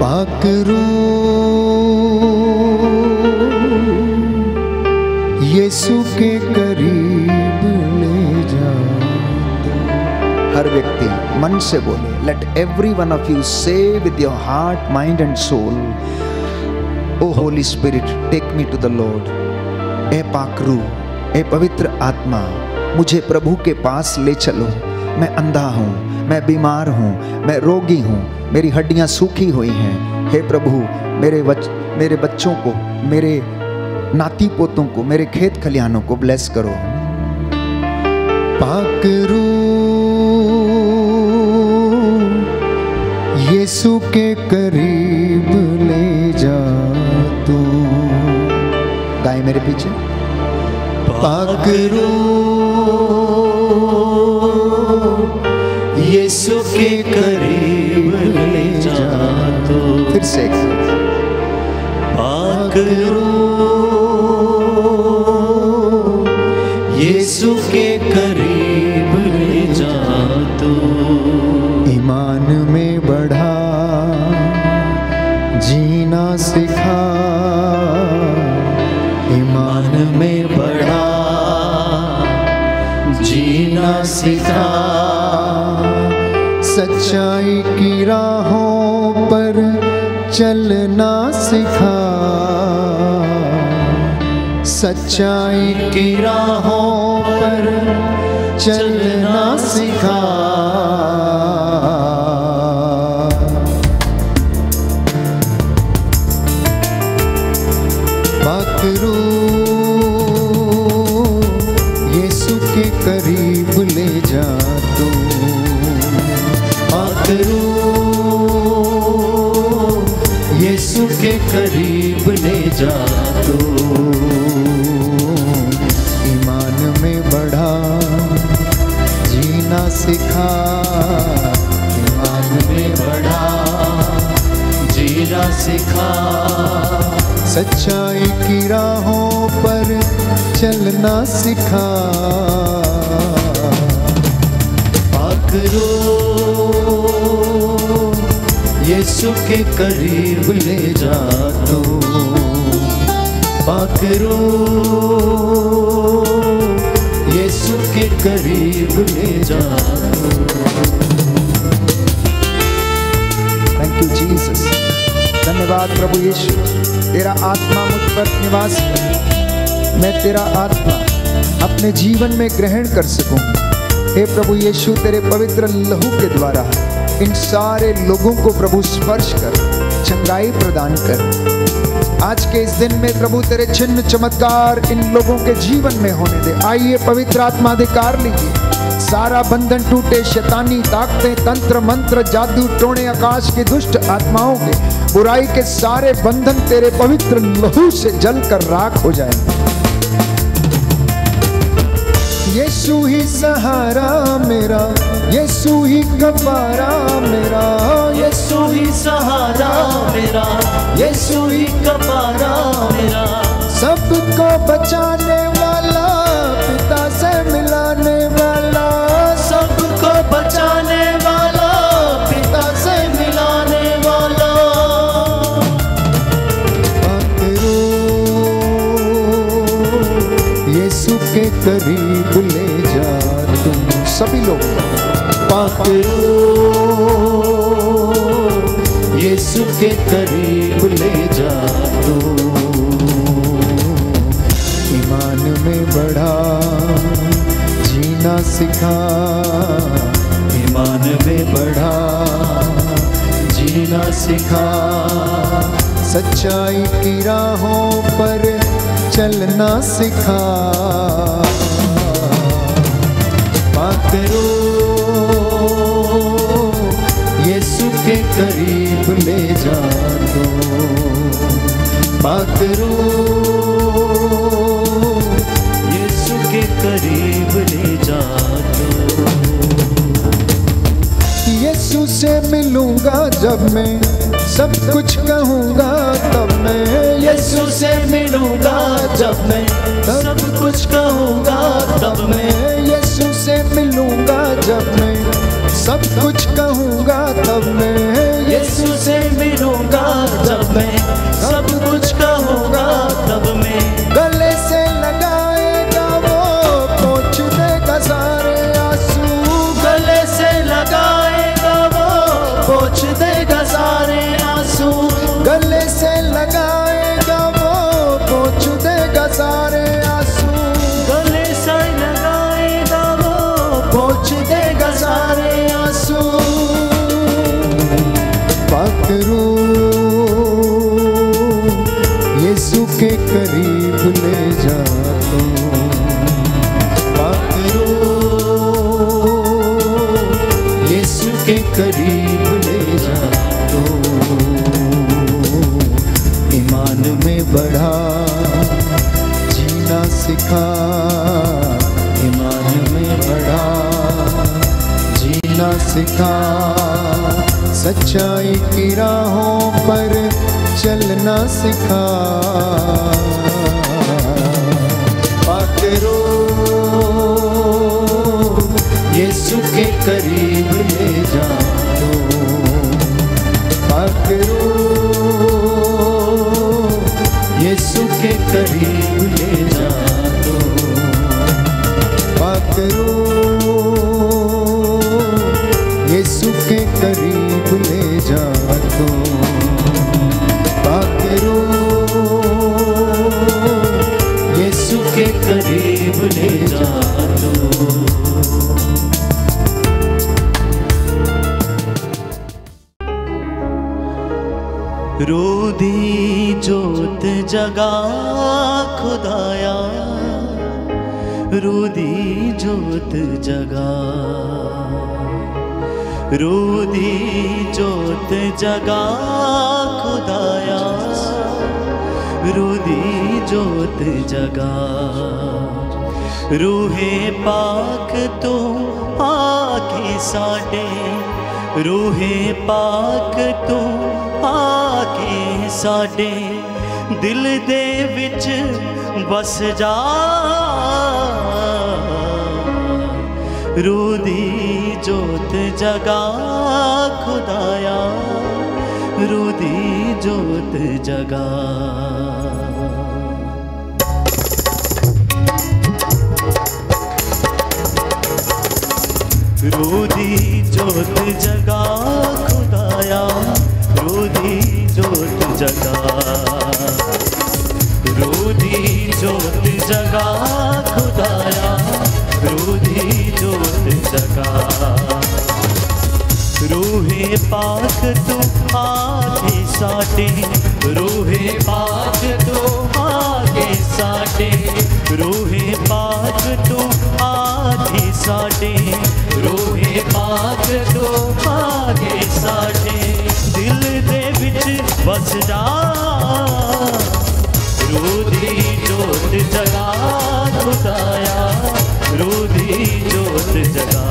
पाक रूह यीशु के करीब ले जा। हर व्यक्ति मन से बोले, let every one of you say with your heart, mind and soul, O holy spirit take me to the lord. ए पाक रूह, ए पवित्र आत्मा, मुझे प्रभु के पास ले चलो। मैं अंधा हूँ, मैं बीमार हूँ, मैं रोगी हूँ, मेरी हड्डियाँ सूखी हुई हैं। हे प्रभु, मेरे बच्चों को, मेरे नाती पोतों को, मेरे खेत खलिहानों को ब्लेस करो। पाक रूह यीशु के करीब ले जा तू। गाए मेरे पीछे। पाक रूह यीशु के करीब ले जा तू। फिर से पाक रूह यीशु के करीब ले जा तू। ईमान में बढ़ा, जीना सिखा। ईमान में बढ़ा, जीना सिखा। सच्चाई की राहों पर चलना सिखा। सच्चाई की राहों पर चलना सिखा। पाक रूह यीशु के करीब ले जा तू। पाक रूह यीशु के करीब ले जा तू। ईमान में बढ़ा, जीना सिखा। ईमान में बढ़ा, जीना सिखा। सच्चाई की राहों पर चलना सिखा। पाक रूह यीशु के करीब ले जा तू। पाक रूह यीशु के करीब ले जा तू। Thank you Jesus. धन्यवाद प्रभु यीशु, तेरा आत्मा मुझ पर निवास करे। मैं तेरा आत्मा अपने जीवन में ग्रहण कर सकूं। हे प्रभु यीशु, तेरे पवित्र लहू के द्वारा इन सारे लोगों को प्रभु स्पर्श कर, चंगाई प्रदान कर। आज के इस दिन में प्रभु तेरे चिन्ह चमत्कार इन लोगों के जीवन में होने दे। आइए पवित्र आत्मा अधिकार लीजिए। सारा बंधन टूटे, शैतानी ताकतें, तंत्र मंत्र, जादू टोने, आकाश की दुष्ट आत्माओं के, बुराई के सारे बंधन तेरे पवित्र लहू से जलकर राख हो जाएं। यीशु ही सहारा मेरा, यीशु ही कफारा मेरा। यीशु ही सहारा मेरा, यीशु ही कफारा मेरा। सबको बचाने वाला, पिता से मिलाने वाला। सबको बचाने वाला, पिता से मिलाने वाला। पाक रूह यीशु के करीब ले जा तुम सभी लोग। पाक रूह यीशु के करीब ले जा तू। ईमान में बढ़ा, जीना सिखा। ईमान में बढ़ा, जीना सिखा। सच्चाई की राहों पर चलना सिखा। पाक रूह यीशु के करीब ले जा दो। पाक रूह यीशु के करीब ले जा दो। यीशु से मिलूंगा जब मैं, सब कुछ कहूँगा तब मैं। यीशु से मिलूंगा जब मैं, सब कुछ कहूँगा तब मैं। यीशु से मिलूंगा जब मैं, सब कुछ कहूँगा तब मैं। यीशु से मिलूंगा जब मैं, सब कुछ कहूँगा तब मैं। गले से लगाएगा वो, पोंछ देगा सारे आंसू। गले से लगाएगा वो, पोंछ देगा सारे आंसू। गले से लगाएगा वो, पोंछ देगा सारे आंसू। गले से लगाएगा वो, पोंछ देगा सारे आंसू। पकड़ो यीशु के करीब ले जा तो, पकड़ो यीशु के करीब ले जा तो। ईमान में बढ़ा जीना सिखा, ईमान में बढ़ा जीना सिखा। सच्चाई की राहों पर चलना सिखा। पकड़ो यीशु के करीब ले जा तो, पकड़ो यीशु के करीब ले जा तो, पकड़ो यीशु के करीब ले जा तो, पकड़ो यीशु के करीब ले जा तो। रोदी जोत जगा खुदाया, रोदी जोत जगा। रोदी जोत जगा खुदाया, रोदी जोत जगा। रूहे पाक तो आके साडे, रूहे पाक तो आके साडे दिल दे विच बस जा। रोदी जोत जगा खुदाया, रोदी जोत जगा। रोदी जोत जगा खुदाया, रोदी जोत जगा। रोदी जोत जगा खुदाया, रोदी जोत जगा। रूहे पाक तो आके साडे, रूहे पाक तो आके साडे, रूहे पाक तो आके साडे, रूहे पाक तो आके साडे दिल दे विच बस जा। रोदी जोत जगा खुदाया, रोदी जोत जगा।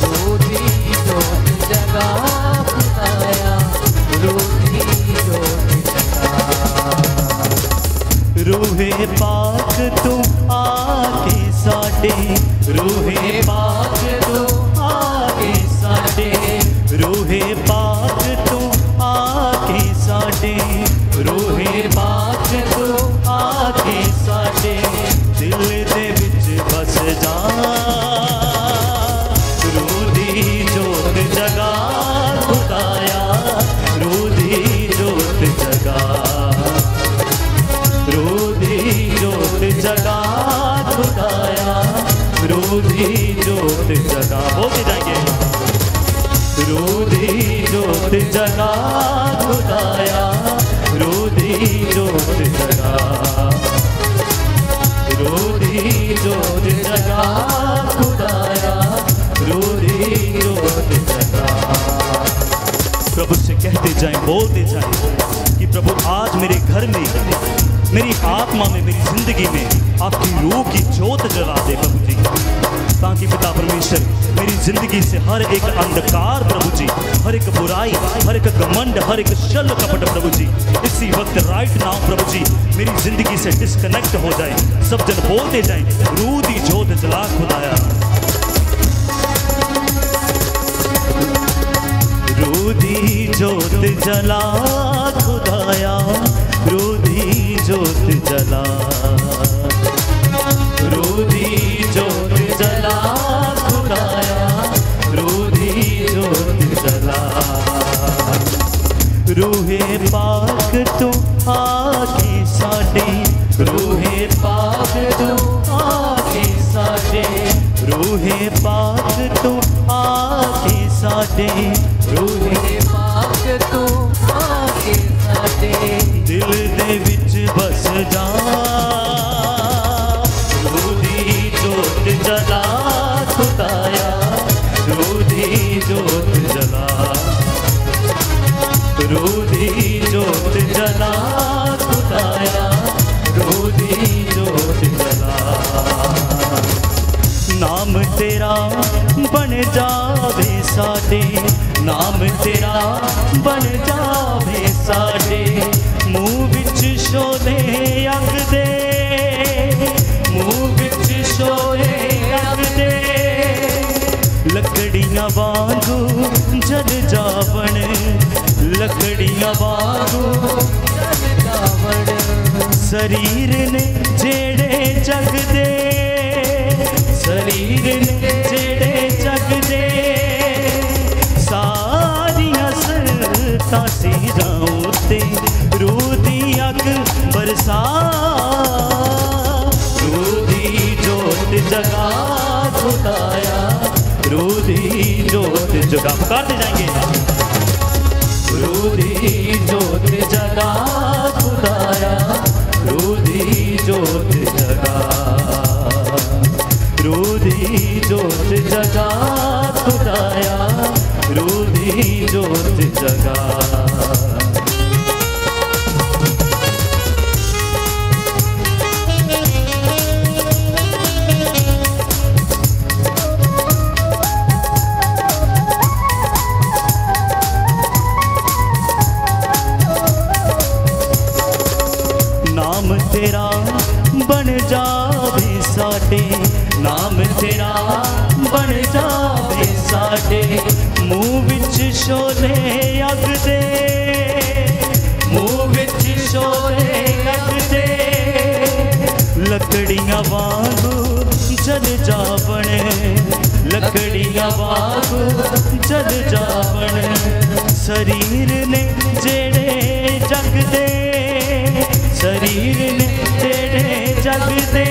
रोदी जोत जगा खुदाया, रोदी जोत जगा। रूहे पाक तो आके साडे, रूहे पाक तो आके साडे, रूहे पाक तो आके साडे, रूहे पाक तो आके साडे दिल दे विच बस जा। रोदी जोत जगा खुदाया, रोदी जोत जगा। रोदी जोत जगा खुदाया, रोदी जोत जगा। बोलते जाएंगे। रोदी जोत जगा खुदाया, रोदी जोत जगा। रोदी जोत जगा खुदाया, रोदी जोत जगा। प्रभु से कहते जाएं, बोलते जाएं कि प्रभु आज मेरे घर में, मेरी आत्मा में, मेरी जिंदगी में आपकी रूह की जोत जला दे प्रभु जी, ताकि पिता परमेश्वर मेरी जिंदगी से हर एक अंधकार प्रभु जी, हर एक बुराई, हर एक घमंड, हर एक छल कपट प्रभु जी इसी वक्त राइट नाउ प्रभु जी मेरी जिंदगी से डिस्कनेक्ट हो जाए। सब जन बोलते जाएं, रूह दी जोत जला खुदाया, रूह जला खुदाया, क्रोधी जोत जला, क्रोधी जोत जला खुदाया, क्रोधी जोत जला। रूहे पाक तू आके साडे, रूहे पाक तू आके साडे, रूहे पाक तू आके साडे, रूहे पाक तू आके साडे, दिल दे विच बस जा, क्रोधी जोत जला खुदाया, क्रोधी जोत जला, क्रोधी जोत जला खुदाया, क्रोधी जोत जला। नाम तेरा बन जावे साडे, नाम तेरा बन जावे साडे, मुँह विच शोले अग दे, मुँह विच शोले अग दे, लकड़ियां वांगू जल जावण, लकड़ियां वांगू जल जावण, शरीर ने जेड़े जग दे, शरीर ने जेड़े जग दे, सारियां सरतां सिरां उत्ते रूह दी अग बरसा, क्रोधी जोत जगा खुदाया, क्रोधी जोत जगा। पुकारते जाएंगे, क्रोधी जोत जगा खुदाया, क्रोधी जोत जगा, क्रोधी जोत जगा खुदाया, क्रोधी जोत जगा। नाम तेरा बन जावे साडे, नाम तेरा बन जावे साडे, मुँह विच शोले अग दे, मुँह विच शोले अग दे, लकड़ियां वांगू जल जावण, लकड़ियां वांगू जल जावण, शरीर ने जेड़े जग दे, शरीर ने तेरे जग दे,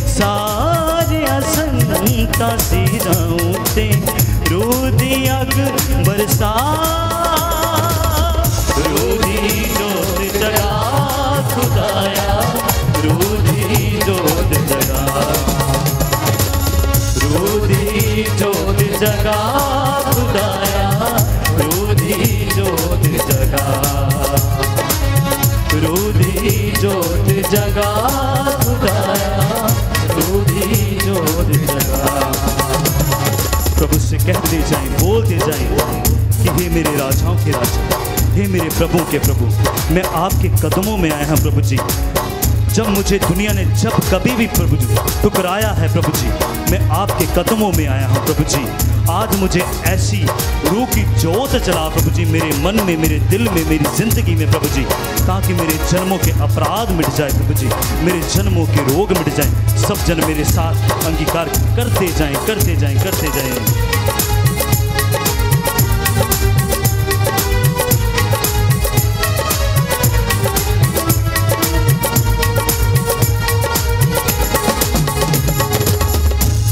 सारे संता सिरां उत्ते रूह दी अग बरसा, क्रोधी जोत जगा खुदाया, क्रोधी जोत जगा, क्रोधी जोत जगा खुदाया, क्रोधी जोत जगा, क्रोधी जोत जगा खुदाया, क्रोधी जोत जगा। प्रभु से कहते जाएं, बोलते जाएं कि हे मेरे राजाओं के राजा, हे मेरे प्रभु के प्रभु, मैं आपके कदमों में आया हूं प्रभु जी। जब मुझे दुनिया ने जब कभी भी प्रभु जी ठुकराया है प्रभु जी, मैं आपके कदमों में आया हूं प्रभु जी। आज मुझे ऐसी रूह की जोत जला प्रभु जी मेरे मन में, मेरे दिल में, मेरी जिंदगी में प्रभु जी, ताकि मेरे जन्मों के अपराध मिट जाए प्रभु जी, मेरे जन्मों के रोग मिट जाएं। सब जन मेरे साथ अंगीकार करते जाएं, करते जाएं, करते जाएं।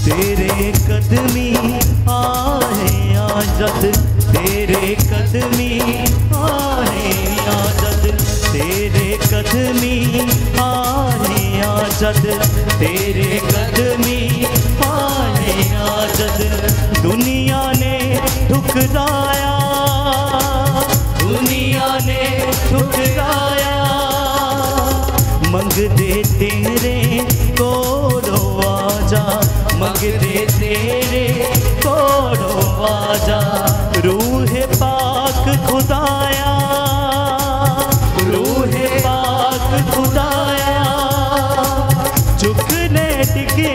तेरे कदमी आए आजद, तेरे कदमी आए आजद, तेरे कदमी आए आजद, तेरे कदमी आए आजद। दुनिया ने ठुकराया, दुनिया ने ठुकराया, मंगदे तेरे कोलो आजा, मंगदे तेरे कोलो आजा। रूह पाक खुदाया, रूह पाक खुदाया, झुकने टिके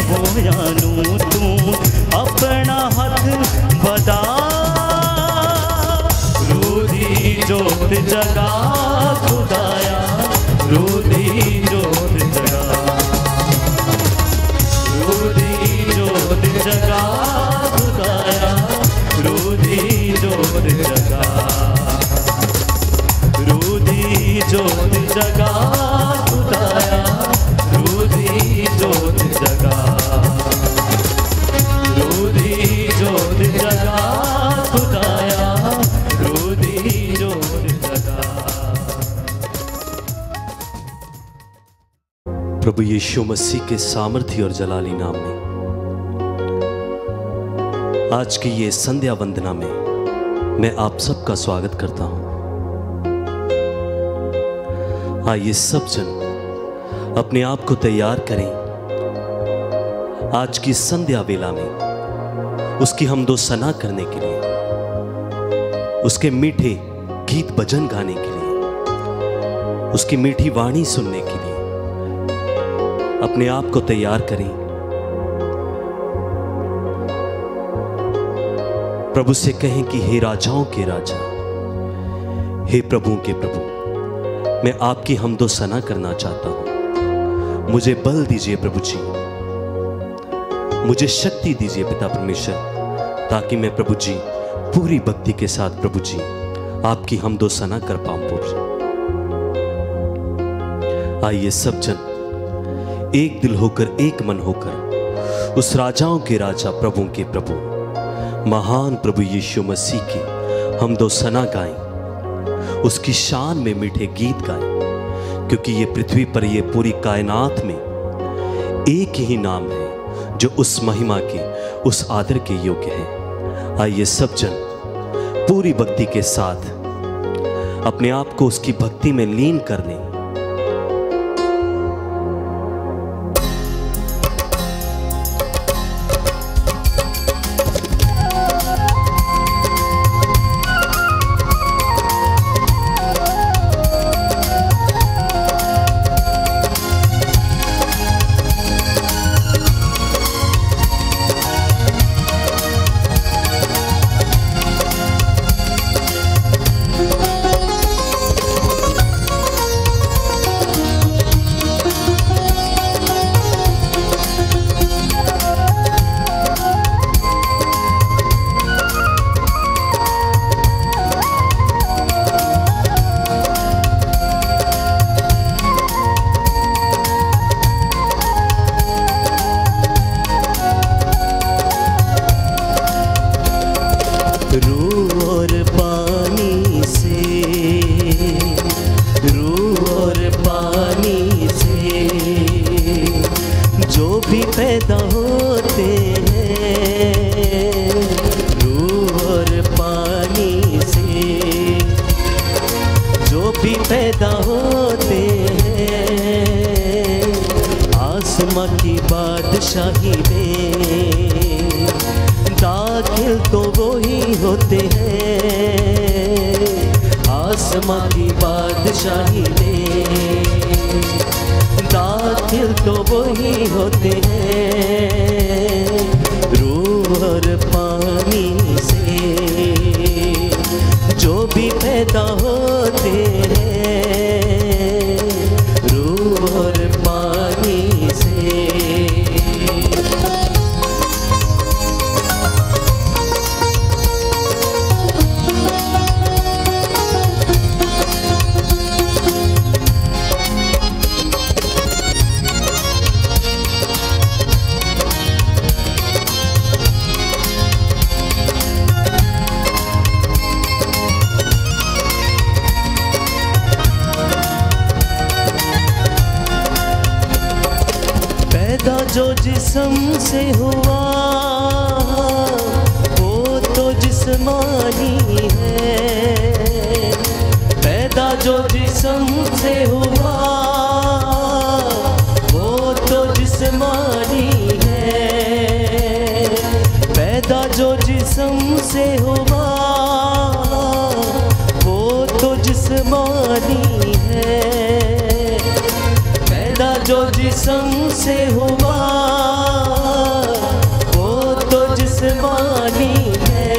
होया नू तू अपना हथ बदा। जगा खुदाया, रोधी जोत जगा, रोधी जोत जगा खुदाया, रोधी जोत जगा, रोधी जोत जगा खुदाया, रोधी जोत जगा, रोधी जोत जगा खुदाया, रोधी जोत जगा। प्रभु यीशु मसीह के सामर्थ्य और जलाली नाम में आज की ये संध्या वंदना में मैं आप सबका स्वागत करता हूं। आइए सब जन अपने आप को तैयार करें आज की संध्या वेला में उसकी हमदो सना करने के लिए, उसके मीठे गीत भजन गाने के लिए, उसकी मीठी वाणी सुनने के लिए अपने आप को तैयार करें। प्रभु से कहें कि हे राजाओं के राजा, हे प्रभुओं के प्रभु, मैं आपकी हमदो सना करना चाहता हूं। मुझे बल दीजिए प्रभु जी, मुझे शक्ति दीजिए पिता परमेश्वर, ताकि मैं प्रभु जी पूरी भक्ति के साथ प्रभु जी आपकी हमदो सना कर पाऊं प्रभु। आइए सब जन एक दिल होकर, एक मन होकर उस राजाओं के राजा, प्रभुओं के प्रभु, महान प्रभु यीशु मसीह की हमदो सना गाएं, उसकी शान में मीठे गीत गाएं, क्योंकि ये पृथ्वी पर, ये पूरी कायनात में एक ही नाम है जो उस महिमा के, उस आदर के योग्य है। आइए सब जन पूरी भक्ति के साथ अपने आप को उसकी भक्ति में लीन कर लें। जो जिस्म से हुआ वो तो जिस्मानी है, पैदा जो जिस्म से हुआ वो तो जिस्मानी है, पैदा जो जिस्म से हुआ वो तो जिस्मानी है, पैदा जो जिस्म से हुआ वो तो जिस्मानी है,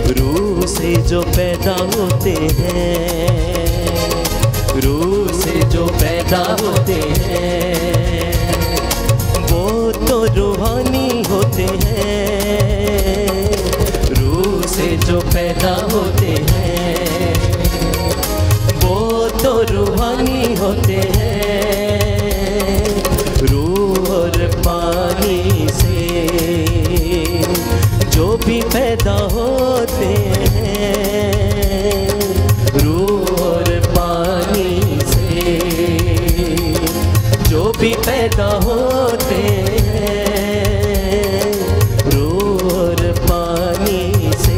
रूह से जो पैदा होते हैं, रूह से जो पैदा होते हैं, वो तो रूहानी होते हैं। रूह से जो पैदा होते हैं, वो तो रूहानी होते हैं। रूह और पानी से जो भी पैदा होते हैं, रूह और पानी से जो भी पैदा होते हैं, रूह और पानी से।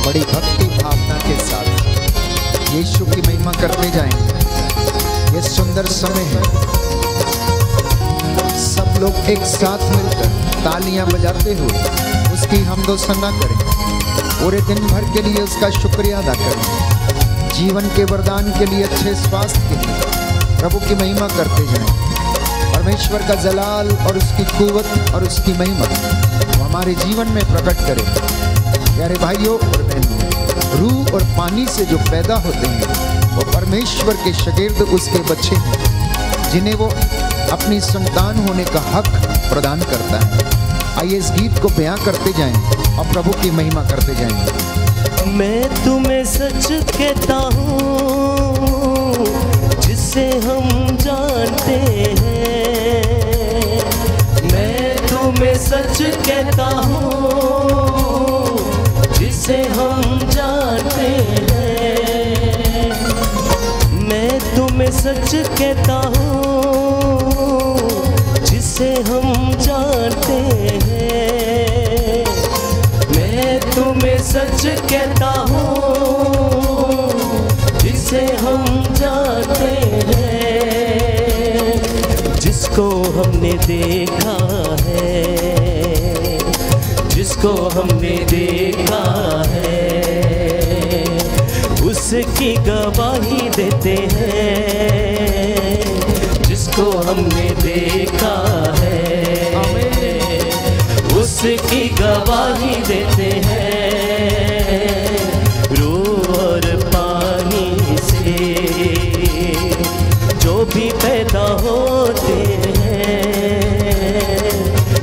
बड़ी भक्ति भावना के साथ यीशु की महिमा करते जाएंगे। ये सुंदर समय है, सब लोग एक साथ मिलकर तालियां बजाते हुए उसकी हमदो सना करें। पूरे दिन भर के लिए उसका शुक्रिया अदा करें। जीवन के वरदान के लिए, अच्छे स्वास्थ्य के लिए प्रभु की महिमा करते जाएं। परमेश्वर का जलाल और उसकी कुव्वत और उसकी महिमा वो हमारे जीवन में प्रकट करें। प्यारे भाइयों और बहनों, रूह और पानी से जो पैदा होते हैं वो परमेश्वर के शागिर्द, उसके बच्चे हैं, जिन्हें वो अपनी संतान होने का हक प्रदान करता है। आइए इस गीत को बयां करते जाएं और प्रभु की महिमा करते जाएं। मैं तुम्हें सच कहता हूँ जिसे हम जानते हैं। मैं तुम्हें सच कहता हूँ जिसे हम जानते हैं। मैं तुम्हें सच कहता हूँ जिसे हम जानते हैं। मैं तुम्हें सच कहता हूँ जिसे हम जानते हैं। जिसको हमने देखा है, जिसको हमने देखा है, उसकी गवाही देते हैं। जिसको हमने देखा है, उसकी गवाही देते हैं। रूह और पानी से जो भी पैदा होते हैं,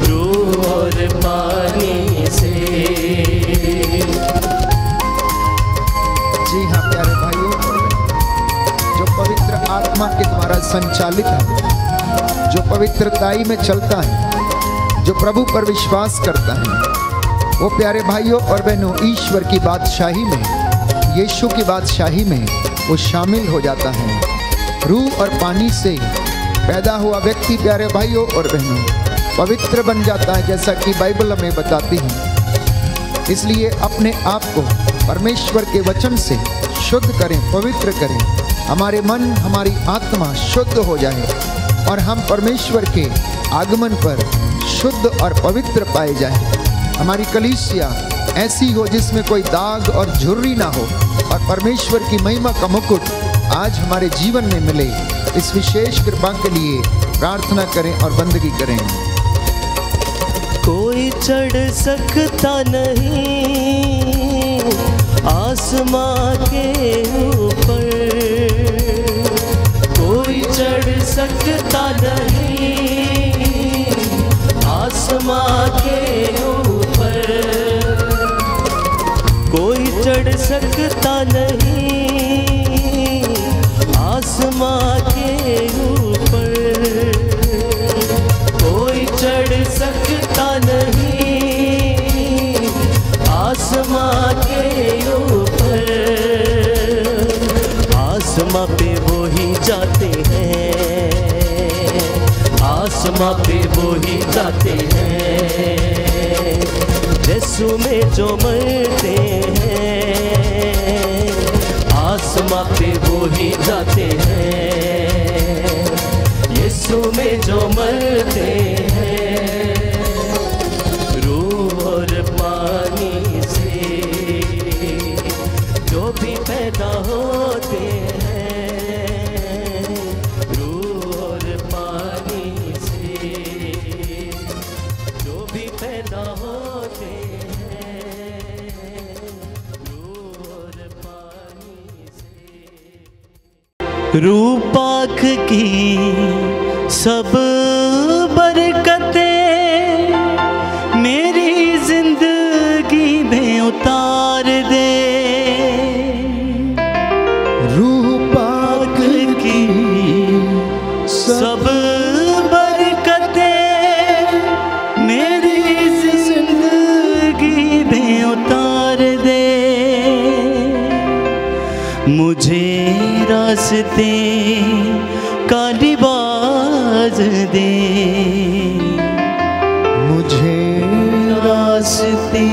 रूह और पानी से। जी हाँ प्यारे भाइयों, जो पवित्र आत्मा के द्वारा संचालित है, जो पवित्रताई में चलता है, जो प्रभु पर विश्वास करता है, वो प्यारे भाइयों और बहनों ईश्वर की बादशाही में, यीशु की बादशाही में वो शामिल हो जाता है। रूह और पानी से पैदा हुआ व्यक्ति प्यारे भाइयों और बहनों पवित्र बन जाता है, जैसा कि बाइबल हमें बताती है। इसलिए अपने आप को परमेश्वर के वचन से शुद्ध करें, पवित्र करें। हमारे मन, हमारी आत्मा शुद्ध हो जाए और हम परमेश्वर के आगमन पर शुद्ध और पवित्र पाए जाए। हमारी कलीसिया ऐसी हो जिसमें कोई दाग और झुर्री ना हो, और परमेश्वर की महिमा का मुकुट आज हमारे जीवन में मिले। इस विशेष कृपा के लिए प्रार्थना करें और बंदगी करें। कोई चढ़ सकता नहीं आसमां के ऊपर, कोई चढ़ सकता नहीं आसमां के ऊपर, कोई चढ़ सकता नहीं आसमां के ऊपर, कोई चढ़ सकता नहीं आसमां के ऊपर। आसमां पे वो ही जाते हैं, आसमां पे वो ही जाते हैं, यीशु में जो मरते हैं, आसमां पे वो ही जाते हैं, यीशु में जो मरते हैं, रूह और पानी से जो भी पैदा होते हैं, रूह और पानी से जो भी पैदा होते हैं, रूह और पानी से। रूह पाक की सब बरकतें मेरी जिंदगी में उतार दे, रूह पाक की सब बरकतें मेरी जिंदगी में उतार दे, मुझे रास्ते का लिबास दे, मुझे रास्ते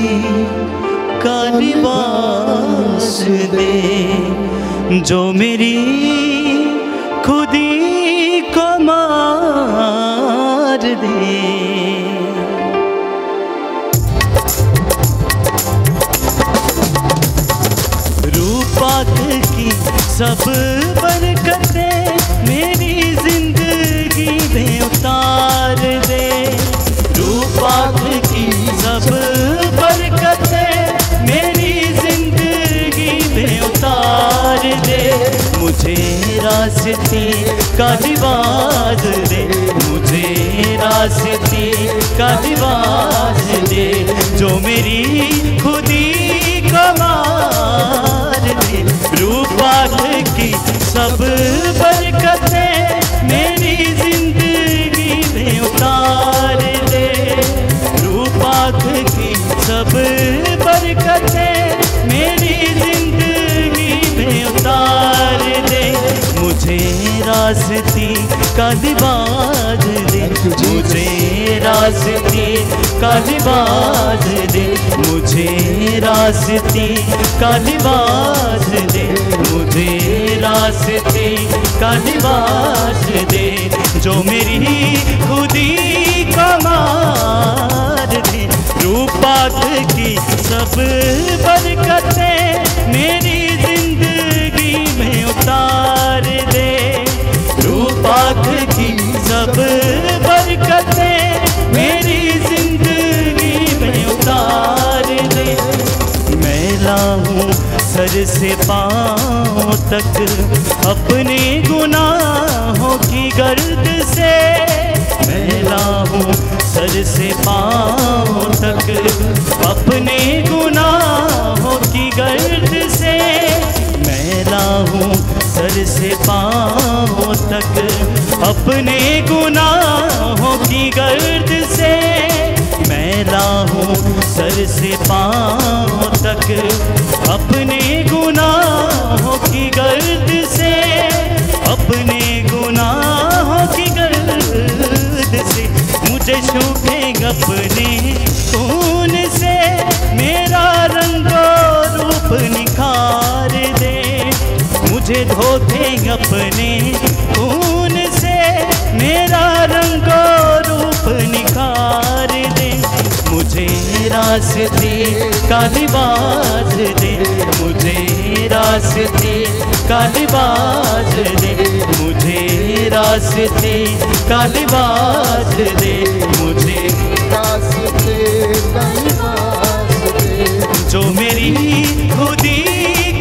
का लिबास दे, जो मेरी खुदी को मार दे। रूह पाक की सब बरकतें मेरी जिंदगी में उतार दे, रूह पाक की सब बरकतें मेरी जिंदगी में उतार दे, मुझे रास्ते का लिबास दे, मुझे रास्ते का लिबास दे, जो मेरी खुदी को मार दे। रूह पाक की सब बरकतें मेरी जिंदगी में उतार दे, रूह पाक की सब बरकतें मेरी जिंदगी में उतार दे, मुझे रास्ते का लिबास दे, मुझे रास्ते का लिबास दे, मुझे रास्ते का लिबास दे, मुझे रास्ते का लिबास दे, जो मेरी खुदी को मार दे। रूह पाक की सब बरकतें मेरी जिंदगी में उतार दे, रूह पाक की सब बरकतें मेरी जिंदगी में उतार दे। मैला हूँ सर से पाँव तक अपने गुनाहों की गर्द से, मैला हूँ सर से पाँव तक अपने गुनाहों की गर्द से, मैला हूँ सर से पाँव तक अपने गुनाहों की गर्द से, मैला हूँ सर से पाँव तक अपने गुनाहों की गर्द से, अपने गुनाहों की गर्द से, मुझे छूटे अपने खून से, मेरा रंगो रूप निखार दे, मुझे धोते अपने खून से, मेरा रंगो रूप निखार दे, मुझे रास्ते का लिबास दे, मुझे रास्ते का लिबास दे, मुझे रास्ते का लिबास दे, मुझे रास्ते का लिबास दे, जो मेरी खुदी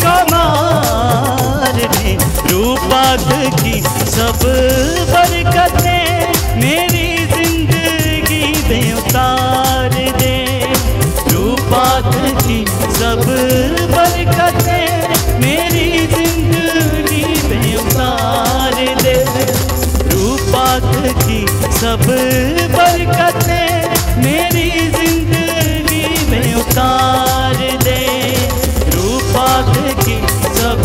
को मार दे। रूह पाक की सब बरकतें मेरी जिंदगी में उतार दे, रूह पाक की सब बरकतें मेरी जिंदगी में उतार दे, रूह पाक की सब बरकतें मेरी जिंदगी में उतार दे, रूह पाक की सब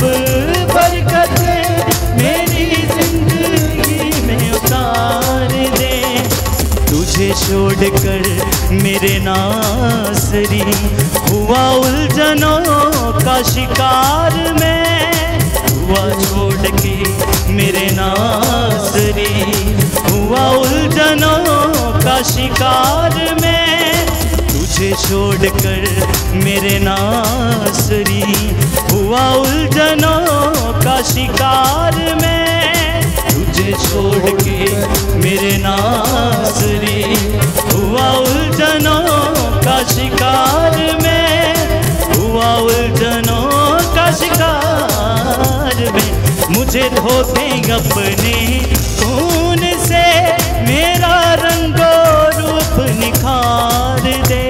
बरकतें मेरी जिंदगी में उतार दे। छोड़कर मेरे नासरी हुआ उलझनों का शिकार मैं, हुआ छोड़ के मेरे नासरी हुआ उलझनों का शिकार मैं, तुझे छोड़कर मेरे नासरी हुआ उलझनों का शिकार मैं, तुझे छोड़ के मेरे नासरी हुआ उलझनों का शिकार मैं, हुआ उलझनों का शिकार में। मुझे धोते अपने खून से मेरा रंगो रूप निखार दे,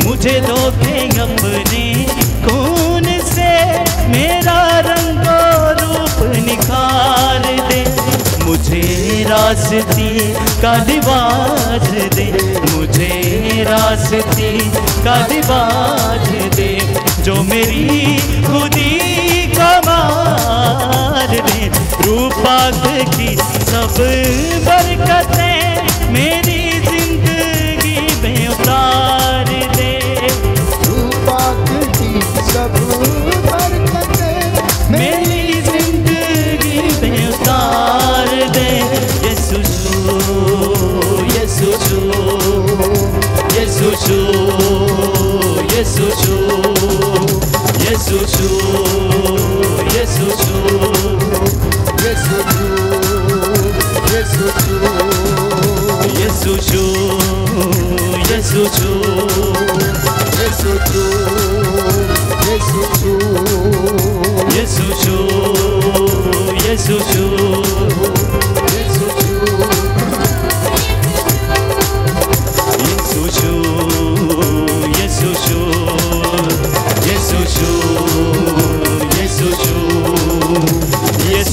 मुझे धोते अपने खून से मेरा रंगो रूप निखार दे, मुझे रास्ते का लिबास दे, मुझे रास्ते का लिबास दे, जो मेरी खुदी को मार दे। रूपाक की सब बरकतें मेरी जिंदगी में उतार दे, रूपाक की सब बरकतें मेरी जिंदगी में उतार दे। यीशु यीशु यीशु यीशु यीशु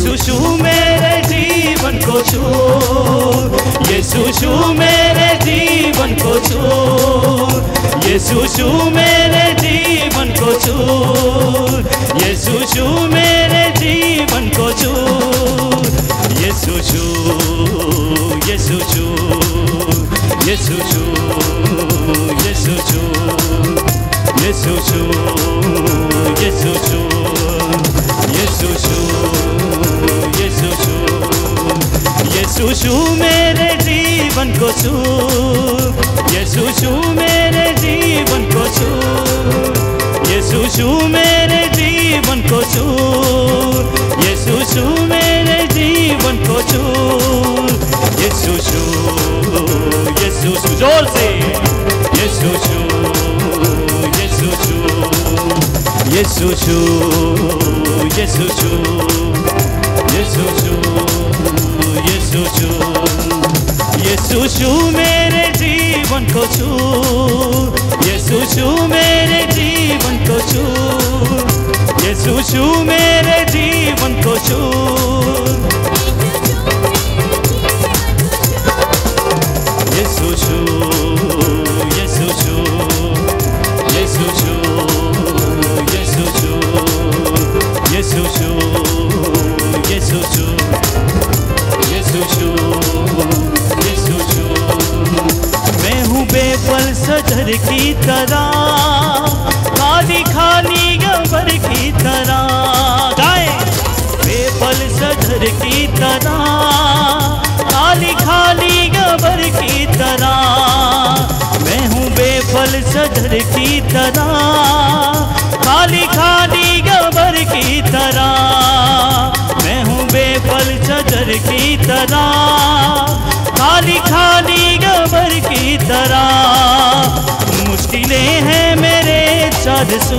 यीशु मेरे जीवन को छू, यीशु मेरे जीवन को छू, यीशु मेरे जीवन को छू, यीशु मेरे जीवन को छू, यीशु यीशु यीशु यीशु यीशु मेरे जीवन को छू, यीशु मेरे जीवन को छू, यीशु मेरे जीवन को छू, यीशु मेरे जीवन को छू, यीशु जोर से यीशु यीशु मेरे जीवन को छू, यीशु मेरे जीवन को छू, यीशु मेरे जीवन को छू, यीशु मैं हूँ बेफल सजर की तरह, खाली खाली गबर की तरह, गाए बेफल सजर की तरह, खाली खाली गबर की तरह, मैं हूँ बेफल सजर की तरह, खाली खाली गबर की तरह, मैं हूँ बेफल सजर की तरह, खाली खाली गबर की तरह, मुश्किलें हैं मेरे चार सू,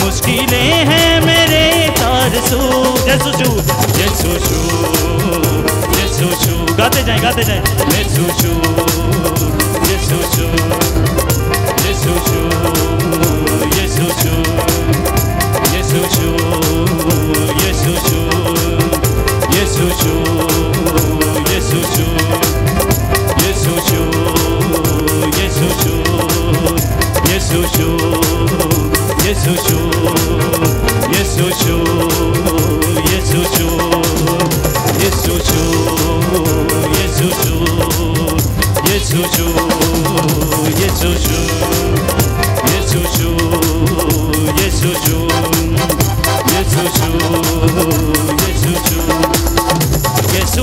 मुश्किलें हैं मेरे चार सू, यीशु गाते जाए यीशु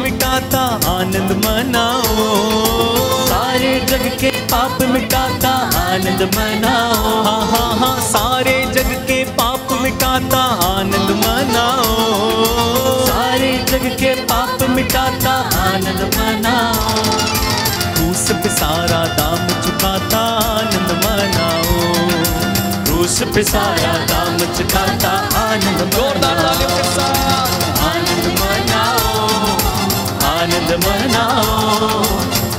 मिटाता आनंद मनाओ, सारे जग के पाप मिटाता आनंद मनाओ, हाँ हाँ हाँ सारे जग के पाप मिटाता आनंद मनाओ, सारे जग के पाप मिटाता आनंद मनाओ, क्रूस पे सारा दाम चुकाता आनंद मनाओ, क्रूस पे सारा दाम चुकाता आनंद मनाओ, आनंद मनाओ, आनंद मनाओ,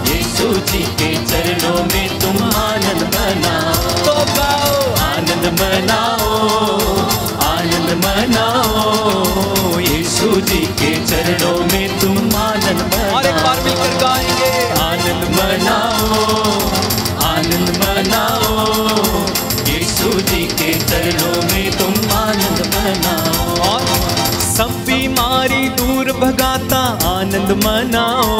यीशु जी के चरणों में तुम आनंद मनाओ, तो गाओ आनंद मनाओ, आनंद मनाओ, यीशु जी के चरणों में तुम आनंद मनाओ, और एक बार मिलकर गाएंगे, आनंद मनाओ, आनंद मनाओ, यीशु जी के चरणों में तुम आनंद मनाओ, और सब बीमारी दूर भगाता आनंद मनाओ,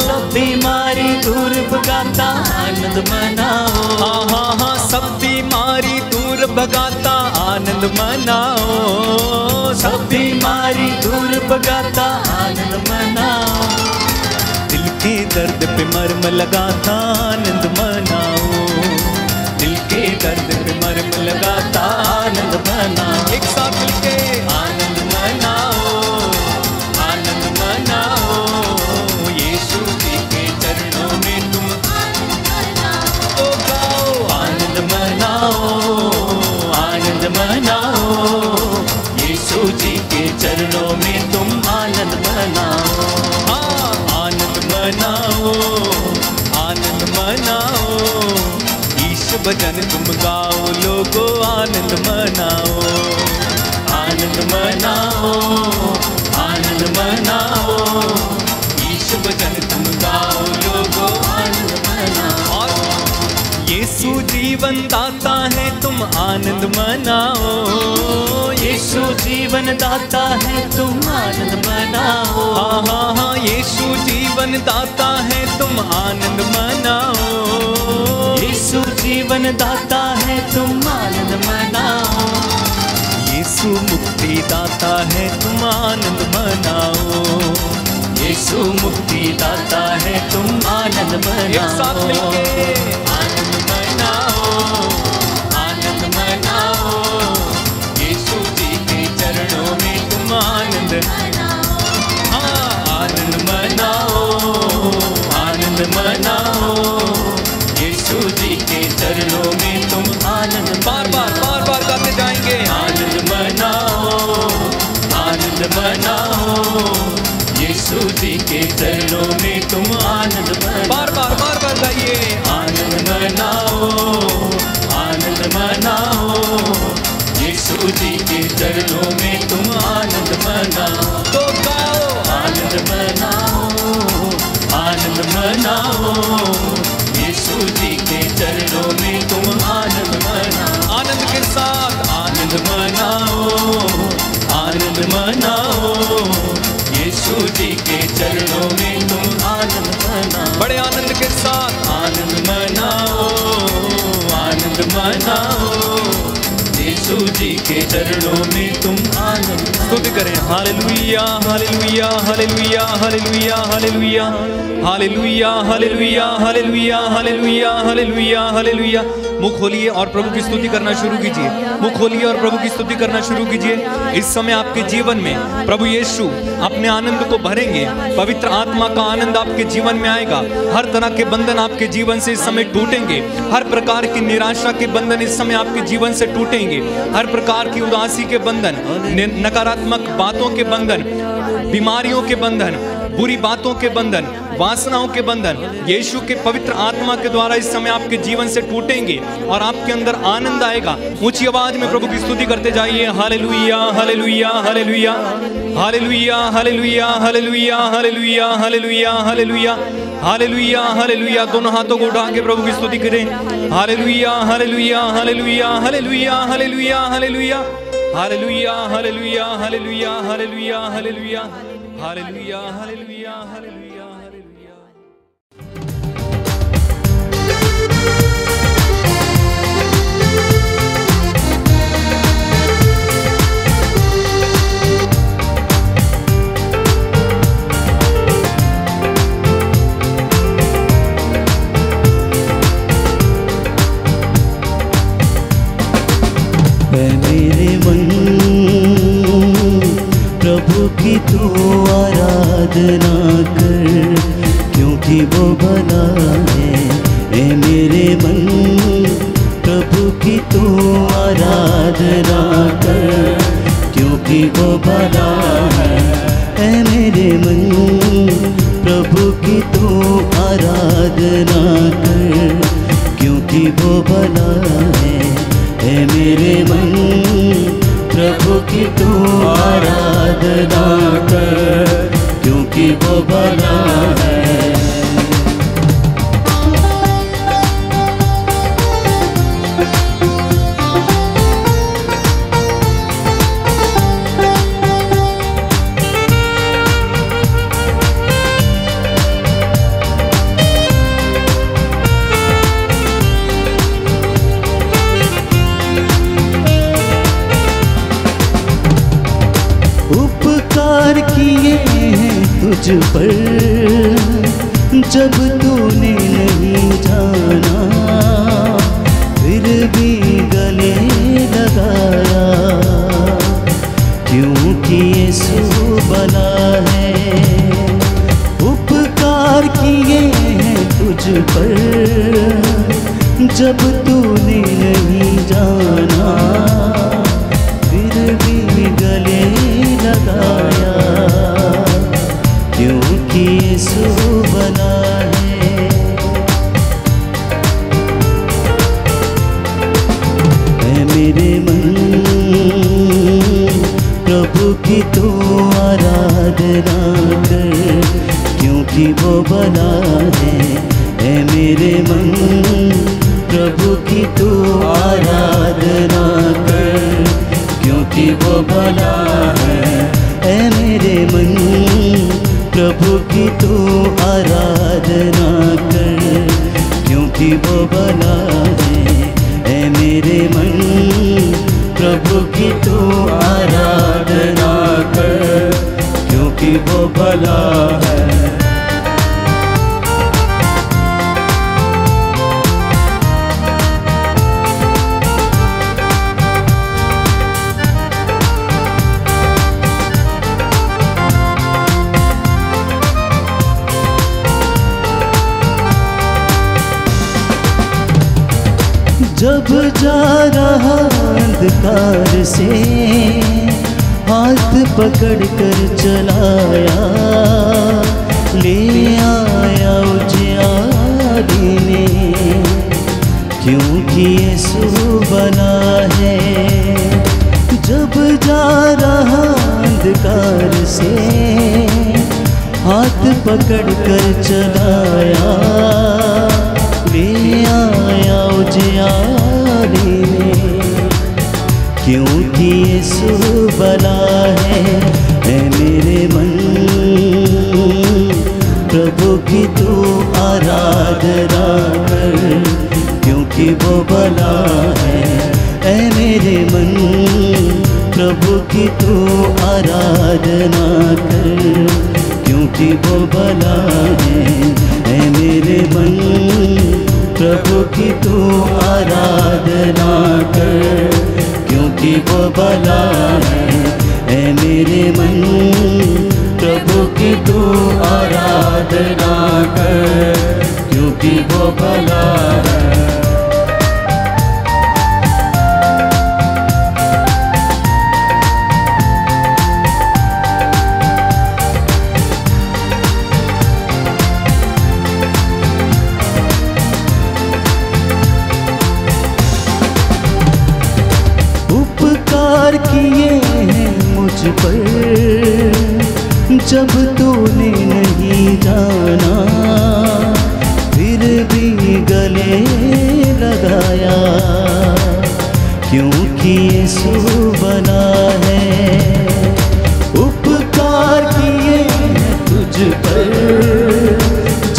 सब बीमारी दूर भगाता आनंद मनाओ, हाँ हाँ हाँ सब बीमारी दूर भगाता आनंद मनाओ, सब बीमारी दूर भगाता आनंद मनाओ, दिल के दर्द पे मरहम लगाता आनंद मनाओ, दिल के दर्द पे मरहम लगाता आनंद मनाओ, एक साथ मिलके आनंद मनाओ, आनंद मनाओ, यीशु जी के चरणों में तुम तो गाओ आनंद मनाओ, आनंद मनाओ, यीशु जी के चरणों में तुम आनंद मनाओ, हाँ आनंद मनाओ, आनंद मनाओ, ईश भजन तुम गाओ लोगो आनंद मनाओ, आनंद मनाओ, आनंद मनाओ, ईश भजन तुम गाओ लोगो आनंद मनाओ, और यीशु जीवन दाता है तुम आनंद मनाओ, यीशु जीवन दाता है तुम आनंद मनाओ, हाँ हाँ हाँ यीशु जीवन दाता है तुम आनंद मनाओ, यीशु जीवन दाता है तुम आनंद मनाओ, यीशु मुक्ति दाता है तुम आनंद मनाओ, यीशु मुक्ति दाता है तुम आनंद एक साथ मनाओ, मिलके आनंद मनाओ, आनंद मनाओ, यीशु जी के चरणों में तुम आनंद हाँ आनंद मनाओ, आनंद मनाओ, यीशु जी के चरणों में तुम आनंद बार बार गाते जाएंगे, आनंद मनाओ, आनंद मनाओ, यीशु जी के चरणों में तुम आनंद मनाओ, बार बार गाइए, आनंद मनाओ, आनंद मनाओ, यीशु जी के चरणों में तुम आनंद मनाओ, तो गाओ आनंद मनाओ, आनंद मनाओ, यीशु जी के चरणों में तुम आनंद मनाओ, आनंद के साथ आनंद मनाओ, आनंद मनाओ, यीशु जी के चरणों में तुम आनंद मनाओ, बड़े आनंद के साथ आनंद मनाओ, आनंद मनाओ, यीशु जी के चरणों में तुम आनंद मनाओ, स्तुति करें, hallelujah hallelujah hallelujah hallelujah hallelujah hallelujah hallelujah hallelujah hallelujah hallelujah hallelujah. मुख खोलिए और प्रभु की स्तुति करना शुरू कीजिए, मुख खोलिए और प्रभु की स्तुति करना शुरू कीजिए। इस समय आपके जीवन में प्रभु यीशु अपने आनंद को भरेंगे, पवित्र आत्मा का आनंद आपके जीवन में आएगा। हर तरह के बंधन आपके जीवन से इस समय टूटेंगे, हर प्रकार की निराशा के बंधन इस समय आपके जीवन से टूटेंगे, हर प्रकार की उदासी के बंधन, नकारात्मक बातों के बंधन, बीमारियों के बंधन, बुरी बातों के बंधन, वासनाओं के बंधन यीशु के पवित्र आत्मा के द्वारा इस समय आपके जीवन से टूटेंगे और आपके अंदर आनंद आएगा। ऊंची आवाज में प्रभु की स्तुति करते जाइए, hallelujah hallelujah hallelujah hallelujah hallelujah hallelujah hallelujah hallelujah hallelujah hallelujah hallelujah. दोनों हाथों को उठा के प्रभु की स्तुति करें, hallelujah hallelujah hallelujah hallelujah hallelujah hallelujah hallelujah hallelujah hallelujah hallelujah hallelujah hallelujah hallelujah hallelujah hallelujah. मेरे मन प्रभु की तू आराधना कर, क्योंकि वो भला है। ऐ मेरे मन प्रभु की तू आराधना कर, क्योंकि वो भला है। ऐ मेरे मन प्रभु की तू आराधना कर, क्योंकि वो भला है। ऐ मेरे मन प्रभु की तू आराधना कर, क्योंकि वो भला है। उपकार किए हैं तुझ पर जब तूने नहीं जाना, फिर भी गले लगाया, क्योंकि यीशु भला है। उपकार किए हैं तुझ पर जब तूने नहीं जाना, फिर भी गले लगाया, क्योंकि यीशु भला है। ऐ मेरे मन प्रभु की तू आराधना कर, क्योंकि वो भला है। ऐ मेरे मन प्रभु की तू आराधना कर, क्योंकि वो भला है। ऐ मेरे मन प्रभु की तू आराधना कर, क्योंकि वो भला है। ऐ मेरे मन प्रभु की तू आराधना कर, क्योंकि वो भला है। जब जा रहा अंधकार से हाथ पकड़ कर चलाया, ले आया उजियारी में, क्योंकि यीशु भला है। जब जा रहा अंधकार से हाथ पकड़ कर चलाया, ले आया उजियारी में, क्योंकि यीशु भला है। ऐ मेरे मन प्रभु की तू आराधना कर, क्योंकि वो भला है। ऐ मेरे मन प्रभु की तू आराधना कर, क्योंकि वो भला है। ऐ मेरे मन प्रभु की तू आराधना कर, क्योंकि वो भला है। ऐ मेरे मन प्रभु की तू आराधना कर, क्योंकि वो भला है। उपकार किए हैं मुझ पर जब तूने नहीं जाना, फिर भी गले लगाया, क्योंकि यीशु भला है। उपकार किए हैं तुझ पर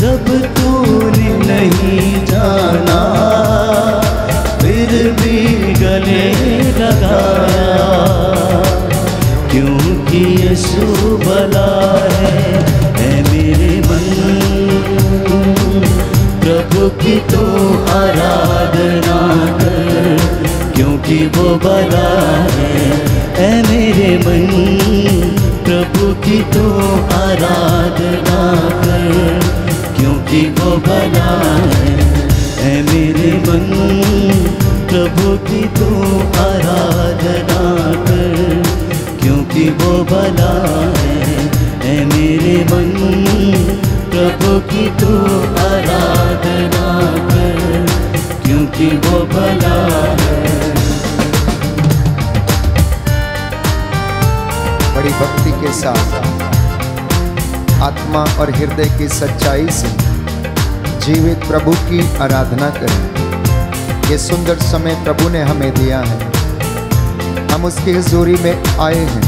जब तूने नहीं जाना, फिर भी गले लगाया, क्योंकि यीशु भला है। ऐ मेरे मन प्रभु की तो आराधना कर, क्योंकि वो भला है। ऐ मेरे मन प्रभु की तू आराधना कर, क्योंकि वो भला है। ऐ मेरे मन प्रभु की तू आराधना कर, क्योंकि वो भला है। बड़ी भक्ति के साथ आत्मा और हृदय की सच्चाई से जीवित प्रभु की आराधना करें। ये सुंदर समय प्रभु ने हमें दिया है, हम उसकी हुजूरी में आए हैं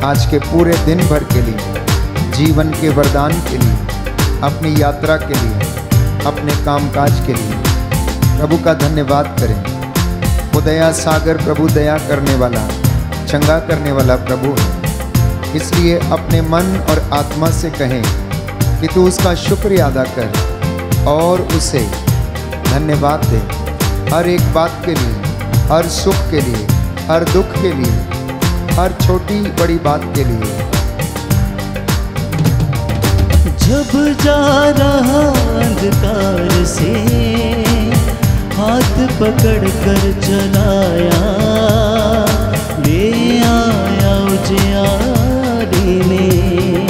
आज के पूरे दिन भर के लिए, जीवन के वरदान के लिए, अपनी यात्रा के लिए, अपने कामकाज के लिए। प्रभु का धन्यवाद करें। वो दया सागर प्रभु दया करने वाला, चंगा करने वाला प्रभु है। इसलिए अपने मन और आत्मा से कहें कि तू उसका शुक्रिया अदा कर और उसे धन्यवाद दे, हर एक बात के लिए, हर सुख के लिए, हर दुख के लिए, हर छोटी बड़ी बात के लिए। जब जा रहा अंधकार से हाथ पकड़ कर चलाया, ले आया उजियारे में,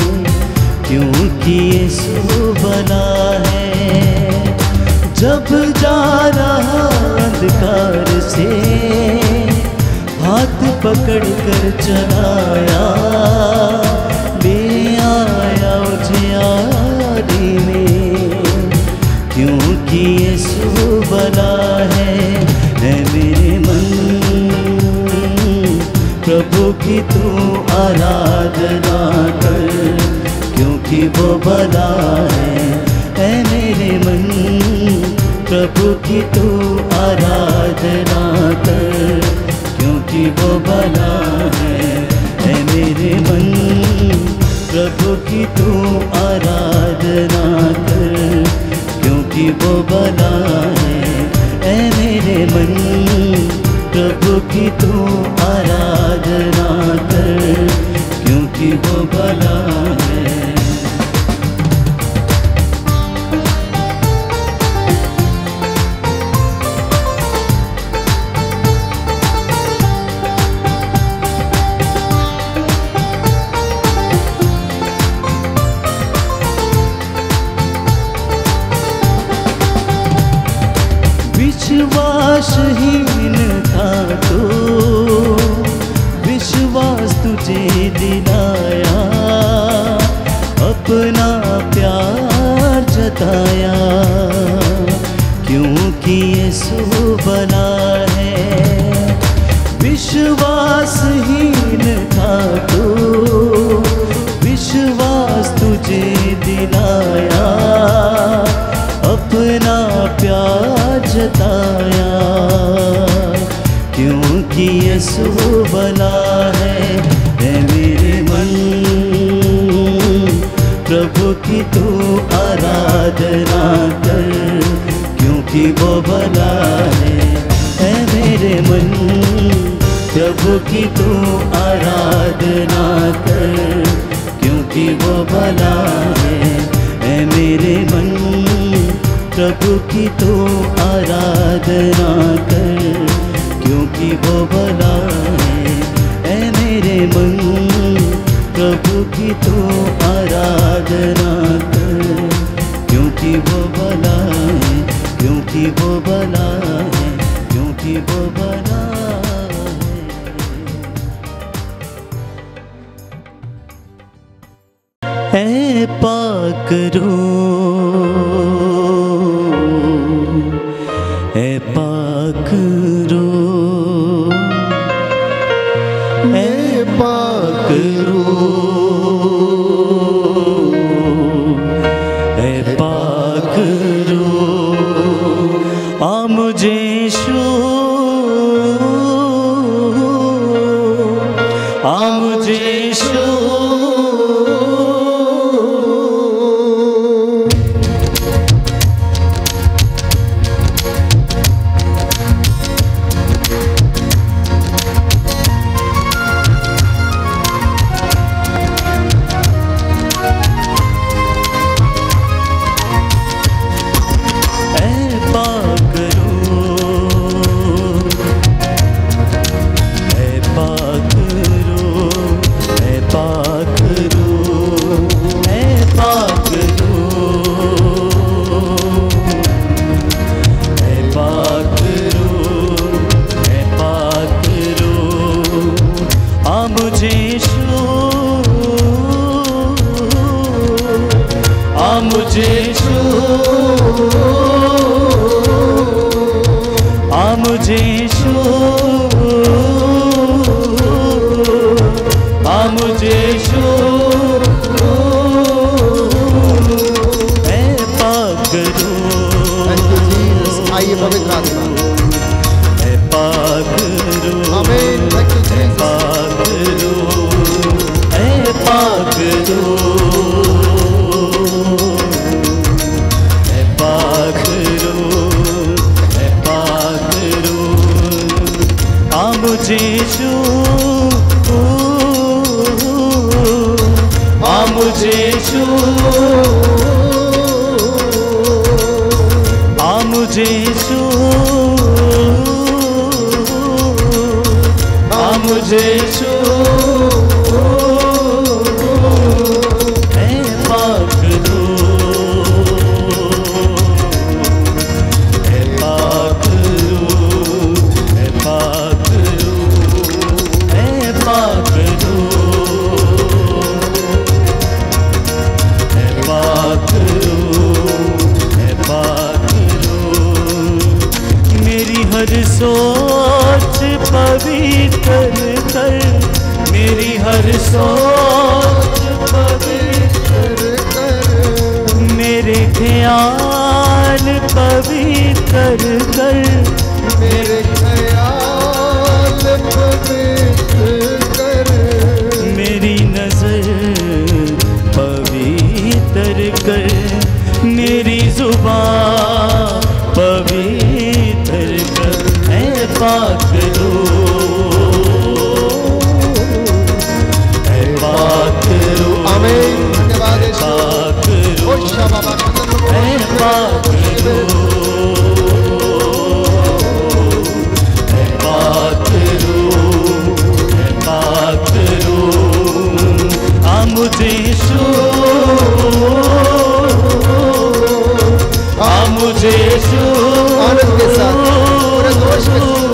क्योंकि यीशु भला है। जब जा रहा अंधकार से हाथ पकड़ कर चलाया, ले आया उजियारे में, क्योंकि यीशु भला है। ऐ मेरे मन प्रभु की तू आराधना कर, क्योंकि वो भला है। ऐ मेरे मन प्रभु की तू आराधना कर, क्योंकि वो भला है। ऐ मेरे मन प्रभु की तू आराधना कर, क्योंकि वो भला है। ऐ मेरे मन प्रभु की तू आराधना कर, क्योंकि वो भला है। विश्वासहीन था तो विश्वास तुझे दिलाया, अपना प्यार जताया, क्योंकि यीशु भला है। विश्वासहीन था तो विश्वास तुझे दिलाया, अपना प्यार जताया, क्योंकि यीशु भला है। ऐ मेरे मन प्रभु की तू आराधना कर, क्योंकि वो भला है। ऐ मेरे मन प्रभु की तू आराधना कर, क्योंकि वो भला है। ऐ मेरे मन प्रभु की तू आराधना कर, क्योंकि वो भला है। ऐ मेरे मन प्रभु की तू आराधना कर, क्योंकि वो भला है, क्योंकि वो भला है, क्योंकि वो भला है। ऐ पाक रूह, ऐ पाक रूह, ऐ पाक रूह, ऐ पाक रूह, आ मुझे छू, आ मुझे छू, मुझे छू, आ मुझे छू, आ मुझे छू, मैं पाक रूह, आइए पवित्र आत्मा, मैं पाक रूह, आमीन। पाक रूह, मैं पाक रूह, मैं पाक रूह, मैं पाक रूह, आ मुझे छू, आ मुझे छू, आ मुझे छू, आ मुझे छू, मैं पाक रूह, मैं पाक रूह, मैं पाक रूह, मैं पाक रूह, मैं पाक रूह, मैं पाक रूह, मेरी हर सोच पवित्र कर, मेरी हर सोच पवित्र कर, मेरे ख्याल पवित्र कर, मेरे ख्याल पवित्र कर, मेरी नजर पवित्र कर, मेरी जुबान पवित्र कर, मैं पाक रूह, मैं पाक रूह, आमीन। धन्यवाद यीशु। पाक ओ रूह, शाबा मैं पाक रूह, मैं पाक रूह, मैं पाक रूह, आ मुझे छू, आ मुझे छू, आनंद के साथ, पूरे जोश के साथ।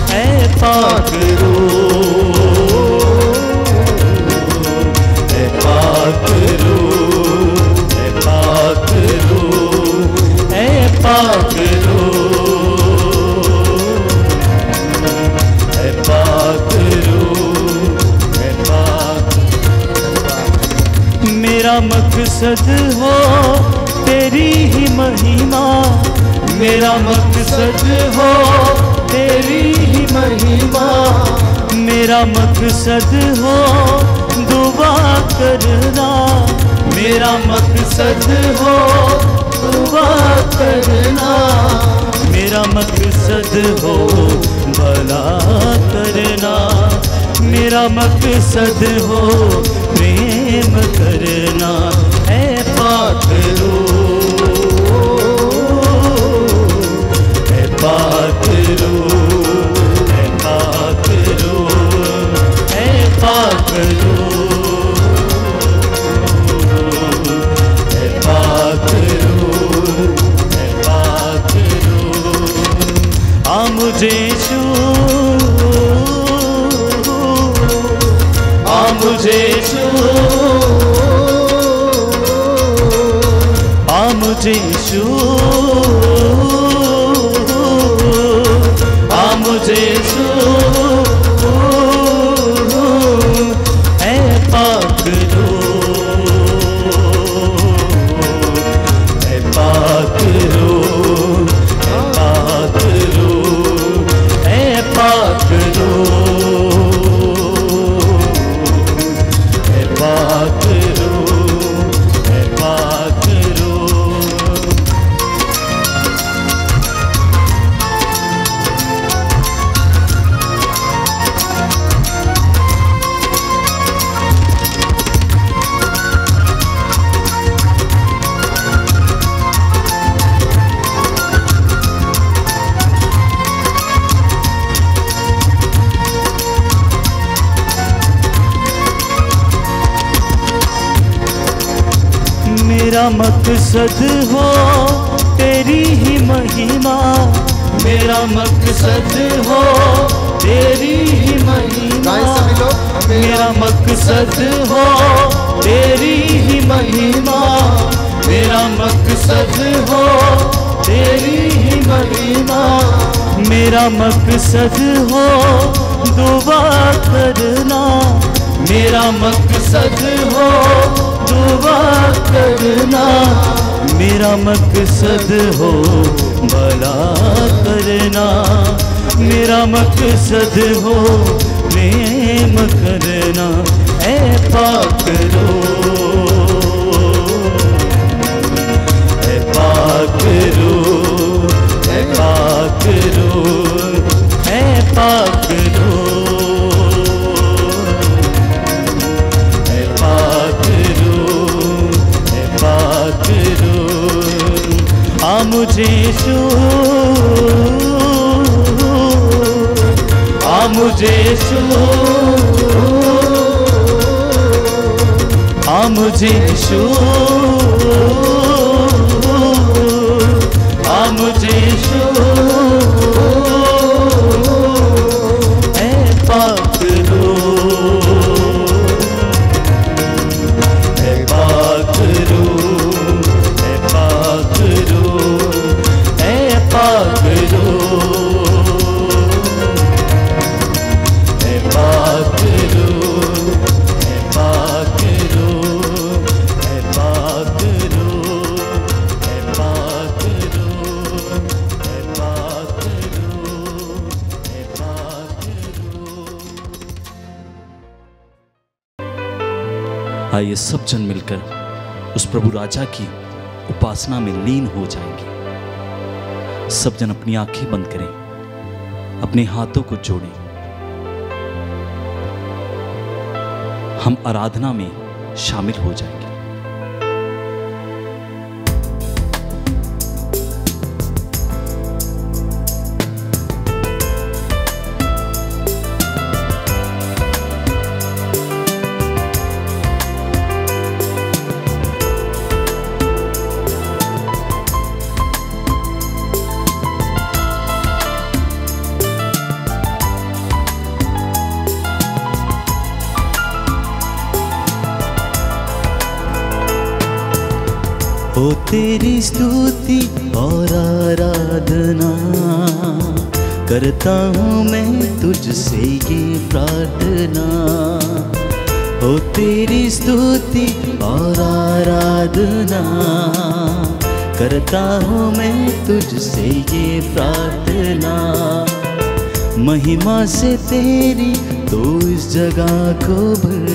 मैं पाक रूह, मैं पाक रूह, मैं पाक रूह, मैं पाक रूह, मैं पाक रूह, मैं पाक। मेरा मकसद हो तेरी ही महिमा, मेरा मकसद हो तेरी ही महिमा, मेरा मकसद हो दुआ करना, मेरा मकसद हो दुआ करना, मेरा मकसद हो भला करना, मेरा मकसद हो प्रेम करना, है पाक रूह, है पाक रूह, है पाक रूह, है पाक रूह, है पाक रूह, है पाक रूह, आ मुझे छू, आ मुझे छू, आ मुझे छू, आ मुझे छू, है पाक रूह, है पाक रूह, है पाक रूह, है पाक रूह, है पाक रूह, है पाक रूह। मेरा मकसद हो तेरी ही महिमा, मेरा मकसद हो तेरी ही महिमा, गाएं सभी लोग। मेरा मकसद हो तेरी ही महिमा, मकसद हो तेरी ही महिमा, मेरा मकसद हो दुआ करना, मेरा मकसद हो दुआ करना, मेरा मकसद हो भला करना, मेरा मकसद हो प्रेम करना। ऐ पाक रो, ऐ पाक रो, ऐ पाक रो, ऐ पाक रो, ऐ पाक रो, ऐ पाक रो। आ मुझे छू, आ मुझे छू, आ मुझे छू, आ मुझे छू, ऐ पाक रो, ऐ पाक रो, ऐ पाक रो, ऐ पाक रो, ऐ पाक रो, ऐ पाक रो, ऐ पाक रो, ऐ पाक रो, ऐ पाक रो, ऐ पाक रो। आइए सब जन मिलकर उस प्रभु राजा की उपासना में लीन हो जाएंगे। सब जन अपनी आंखें बंद करें, अपने हाथों को जोड़ें। हम आराधना में शामिल हो जाएंगे। ओ तेरी स्तुति और आराधना करता हूँ मैं तुझसे ये प्रार्थना। ओ तेरी स्तुति और आराधना करता हूँ मैं तुझसे ये प्रार्थना। महिमा से तेरी तो इस जगह को भर,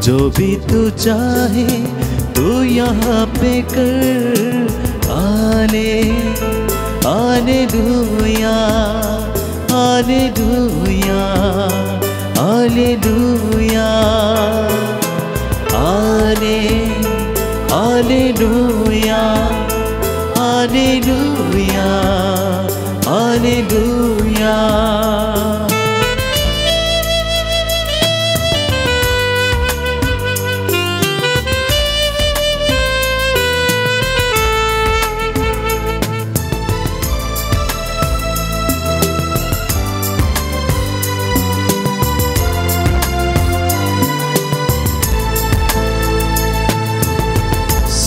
जो भी तू चाहे तू यहाँ पे कर। आने आने लूया, आने लूया, आने लूया, आने आने लूया, आने लूया, आने लूया।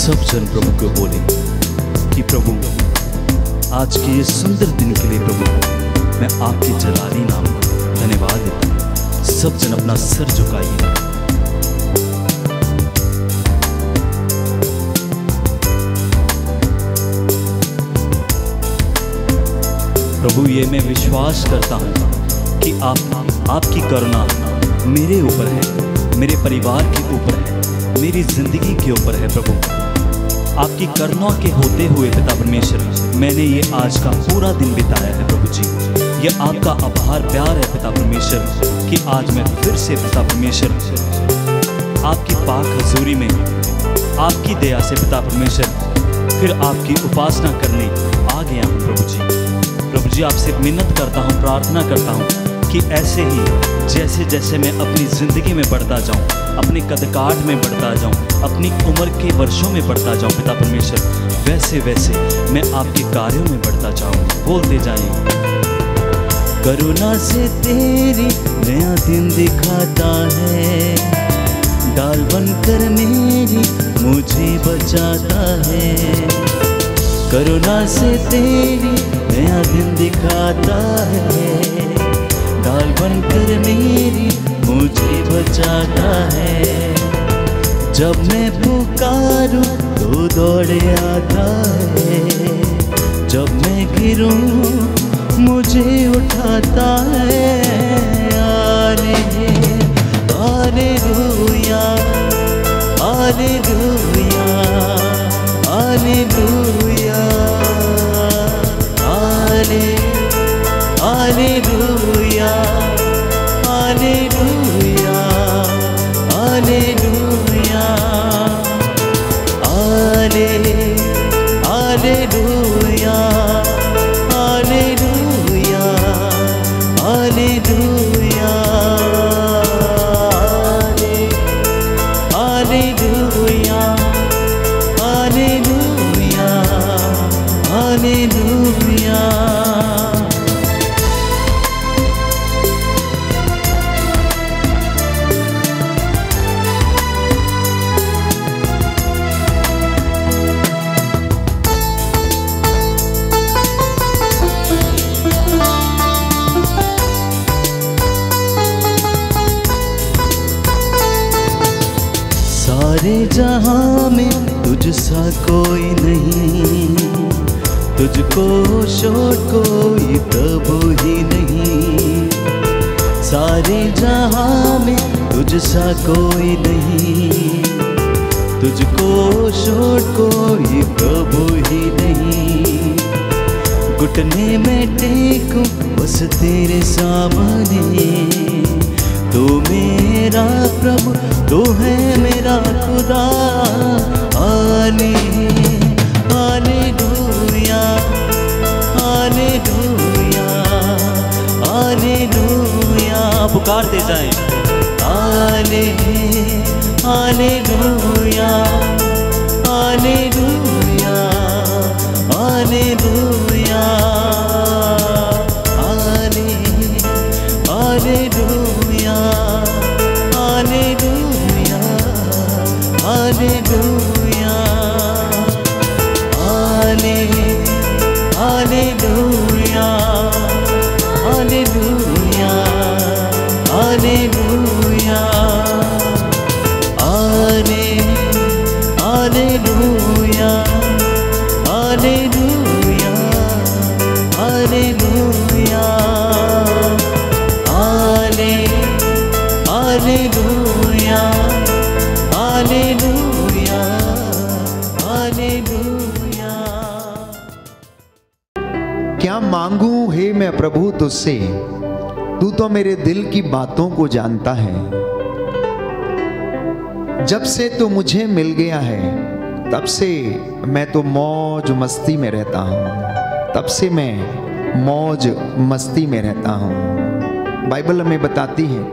सब जन प्रभु को बोले कि प्रभु आज के ये सुंदर दिन के लिए प्रभु मैं आपके जलाली नाम पर धन्यवाद देता हूँ। सब जन अपना सर झुकाइए। प्रभु ये मैं विश्वास करता हूँ कि आपकी करुणा मेरे ऊपर है, मेरे परिवार के ऊपर है, मेरी जिंदगी के ऊपर है। प्रभु आपकी करुणा के होते हुए पिता परमेश्वर मैंने ये आज का पूरा दिन बिताया है। प्रभु जी ये आपका आभार प्यार है पिता परमेश्वर कि आज मैं फिर से पिता परमेश्वर आपकी पाक हजूरी में आपकी दया से पिता परमेश्वर फिर आपकी उपासना करने आ गया हूँ। प्रभु जी आपसे मिन्नत करता हूँ, प्रार्थना करता हूँ कि ऐसे ही जैसे जैसे मैं अपनी ज़िंदगी में बढ़ता जाऊँ, अपने कदकाठ में बढ़ता जाऊँ, अपनी उम्र के वर्षों में बढ़ता जाऊँ पिता परमेश्वर, वैसे वैसे मैं आपके कार्यों में बढ़ता जाऊँ। बोलते जाएं। करुणा से तेरी नया दिन दिखाता है, ढाल बनकर मेरी मुझे बचाता है। करुणा से तेरी नया दिन दिखाता है। ढाल बनकर मेरी मुझे बचाता है। जब मैं पुकारूं तो दौड़े आता है। जब मैं गिरूं मुझे उठाता है। Hallelujah, hallelujah, hallelujah, hallelujah, hallelujah, hallelujah, hallelujah, hallelujah, hallelujah, hallelujah, hallelujah, hallelujah. सारे जहां में तुझ सा कोई नहीं, तुझको छोड़ कोई प्रभु ही नहीं। सारे जहां में तुझ सा कोई नहीं, तुझको छोड़ कोई प्रभु ही नहीं। घुटने में टेकूं बस तेरे सामने, तू मेरा प्रभु, तू है मेरा खुदा। हालेलुया, हालेलुया, हालेलुया, पुकारते जाएं। Hallelujah, hallelujah, hallelujah, hallelujah, hallelujah, hallelujah, hallelujah, hallelujah, hallelujah, hallelujah, hallelujah, hallelujah, hallelujah, hallelujah, hallelujah. क्या मांगूं हे मैं प्रभु तुझसे, तू तो मेरे दिल की बातों को जानता है। जब से तू मुझे मिल गया है, तब से मैं तो मौज मस्ती में रहता हूँ। तब से मैं मौज मस्ती में रहता हूँ। बाइबल हमें बताती है